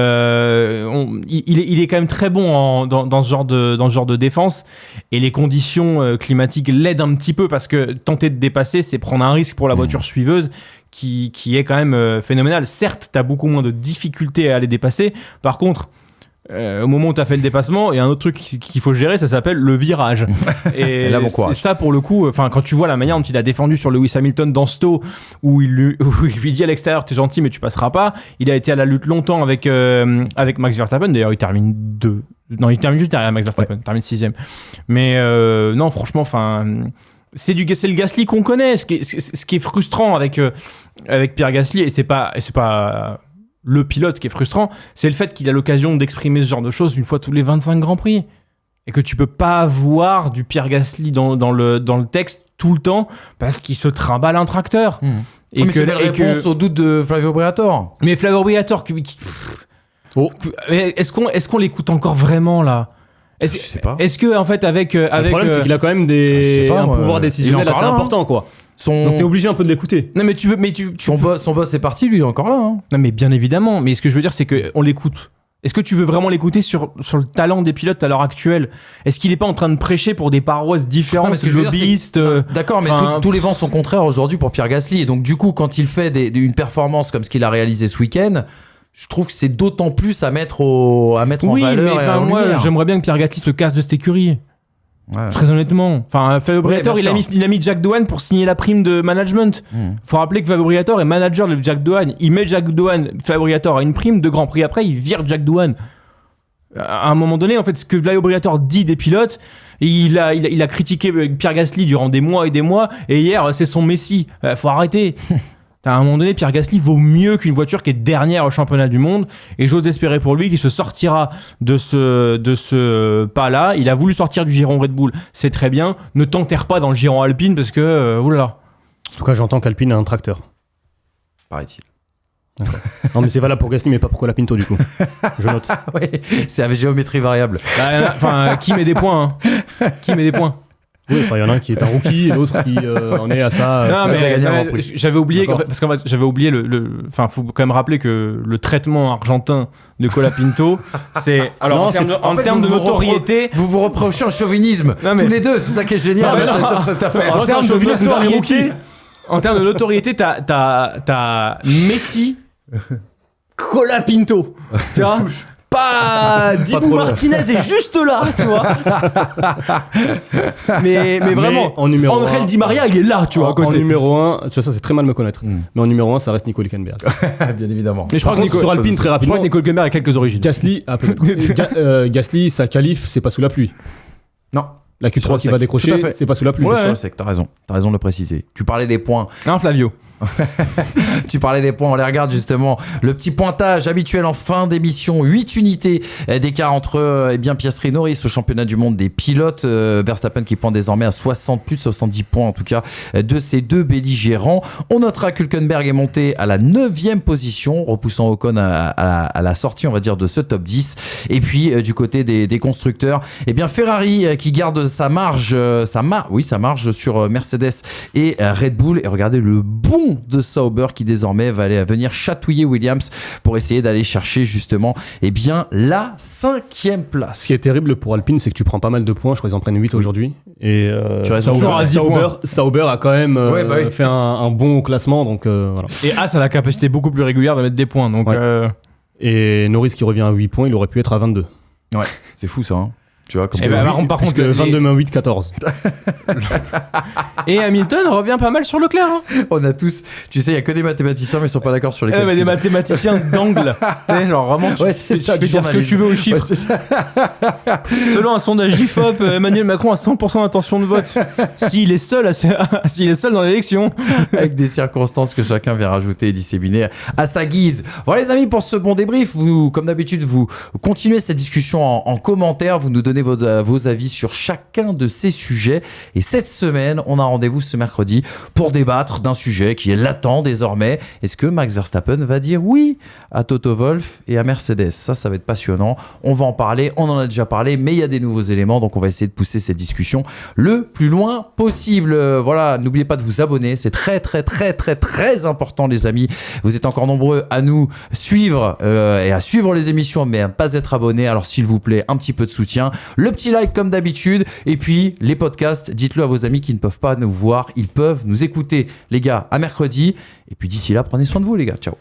est quand même très bon dans ce genre de défense. Et les conditions climatiques l'aident un petit peu parce que tenter de dépasser, c'est prendre un risque pour la voiture suiveuse qui est quand même phénoménal. Certes, tu as beaucoup moins de difficultés à les dépasser. Par contre, au moment où tu as fait le dépassement, il y a un autre truc qu'il faut gérer, ça s'appelle le virage. Et là, bon courage. ça, pour le coup, quand tu vois la manière dont il a défendu sur Lewis Hamilton dans Stowe, où il lui dit à l'extérieur, t'es gentil, mais tu passeras pas. Il a été à la lutte longtemps avec Max Verstappen. D'ailleurs, il termine juste derrière Max Verstappen, il termine 6ème. Mais non, franchement, c'est le Gasly qu'on connaît. Ce qui est frustrant avec Pierre Gasly, et c'est pas le pilote qui est frustrant, c'est le fait qu'il a l'occasion d'exprimer ce genre de choses une fois tous les 25 Grands Prix. Et que tu peux pas avoir du Pierre Gasly dans le texte tout le temps parce qu'il se trimballe un tracteur. Et c'est une belle réponse au doute de Flavio Briatore. Mais Flavio Briatore, est-ce qu'on l'écoute encore vraiment là ? Je sais pas. Est-ce que en fait avec le problème c'est qu'il a quand même un pouvoir décisionnel assez important quoi. Donc t'es obligé un peu de l'écouter. Non mais son boss est parti, lui il est encore là. Non mais bien évidemment. Mais ce que je veux dire c'est que on l'écoute. Est-ce que tu veux vraiment l'écouter sur le talent des pilotes à l'heure actuelle ? Est-ce qu'il est pas en train de prêcher pour des paroisses différentes, lobbyistes D'accord, mais tous les vents sont contraires aujourd'hui pour Pierre Gasly. Et donc du coup, quand il fait une performance comme ce qu'il a réalisé ce week-end, je trouve que c'est d'autant plus à mettre en valeur. Oui, mais moi lumière. j'aimerais bien que Pierre Gasly se casse de cette écurie. Ouais. Très honnêtement. Fabio Briatore, il a mis Jack Doohan pour signer la prime de management. Faut rappeler que Fabio Briatore est manager de Jack Doohan. Il met Jack Doohan, Fabio Briatore a une prime de Grand Prix après, il vire Jack Doohan. À un moment donné, en fait, ce que Fabio Briatore dit des pilotes, il a critiqué Pierre Gasly durant des mois, et hier, c'est son Messi. Faut arrêter. À un moment donné, Pierre Gasly vaut mieux qu'une voiture qui est dernière au championnat du monde, et j'ose espérer pour lui qu'il se sortira de ce pas-là. Il a voulu sortir du giron Red Bull, c'est très bien. Ne t'enterre pas dans le giron Alpine parce que oulala. En tout cas, j'entends qu'Alpine a un tracteur. Paraît-il. D'accord. Non mais c'est valable pour Gasly mais pas pour Colapinto du coup. Je note. Oui, c'est avec géométrie variable. Qui met des points Qui met des points? Oui, il y en a un qui est un rookie et l'autre qui en est à ça. Non, mais j'avais oublié, parce qu'en fait, j'avais oublié faut quand même rappeler que le traitement argentin de Colapinto, c'est. Alors, en termes de notoriété. Vous vous reprochez un chauvinisme. Tous les deux, c'est ça qui est génial. Cette affaire. En termes de notoriété, t'as Messi, Colapinto. Tu vois? Pas Dibu Martinez est juste là, tu vois. mais vraiment, André Di Maria, il est là, tu vois, à côté. En numéro 1, tu vois, ça c'est très mal me connaître. Mais en numéro 1, ça reste Nico Hülkenberg. Bien évidemment. Mais je crois que sur Alpine, très rapidement, je crois que Nico Hülkenberg a quelques origines. Gasly, Gasly, sa qualif, c'est pas sous la pluie. Non. La Q3 qui va décrocher, c'est pas sous la pluie. Ouais, c'est que t'as raison de le préciser. Tu parlais des points. Non, Flavio. Tu parlais des points, on les regarde justement. Le petit pointage habituel en fin d'émission, 8 unités d'écart entre Piastri et Norris au championnat du monde des pilotes. Verstappen qui pointe désormais à plus de 70 points en tout cas de ces deux belligérants. On notera qu'Hülkenberg est monté à la 9e position, repoussant Ocon à la sortie on va dire de ce top 10. Et puis du côté des constructeurs, Ferrari qui garde sa marge sur Mercedes et Red Bull. Et regardez le bon de Sauber qui désormais va aller venir chatouiller Williams pour essayer d'aller chercher justement la 5e place. Ce qui est terrible pour Alpine, c'est que tu prends pas mal de points. Je crois qu'ils en prennent 8 aujourd'hui. Et Sauber a quand même fait un bon classement. Donc, voilà. Et As a la capacité beaucoup plus régulière de mettre des points. Donc, Et Norris qui revient à 8 points, il aurait pu être à 22. Ouais, c'est fou ça. Hein. Tu vois, comme par contre, 22 mains 8, 14. Et Hamilton revient pas mal sur Leclerc. Hein. on a tous, tu sais, il y a que des mathématiciens, mais ils sont pas d'accord sur les calculs. Mais des mathématiciens d'angle. Tu sais, genre vraiment, tu c'est ça, peux du dire ce que tu veux aux chiffres. Ouais, c'est ça. Selon un sondage IFOP, Emmanuel Macron a 100% d'intention de vote. S'il est seul dans l'élection. Avec des circonstances que chacun vient rajouter et disséminer à sa guise. Voilà les amis, pour ce bon débrief, vous, comme d'habitude, vous continuez cette discussion en commentaire, vous nous donnez vos avis sur chacun de ces sujets. Et cette semaine, on a rendez-vous ce mercredi pour débattre d'un sujet qui est latent désormais. Est-ce que Max Verstappen va dire oui à Toto Wolff et à Mercedes? Ça va être passionnant. On va en parler, on en a déjà parlé, mais il y a des nouveaux éléments, donc on va essayer de pousser cette discussion le plus loin possible. Voilà, n'oubliez pas de vous abonner, c'est très très très très très important les amis. Vous êtes encore nombreux à nous suivre et à suivre les émissions, mais à ne pas être abonnés. Alors s'il vous plaît, un petit peu de soutien, le petit like comme d'habitude, et puis les podcasts, dites-le à vos amis qui ne peuvent pas nous voir, ils peuvent nous écouter. Les gars, à mercredi, et puis d'ici là, prenez soin de vous les gars, ciao.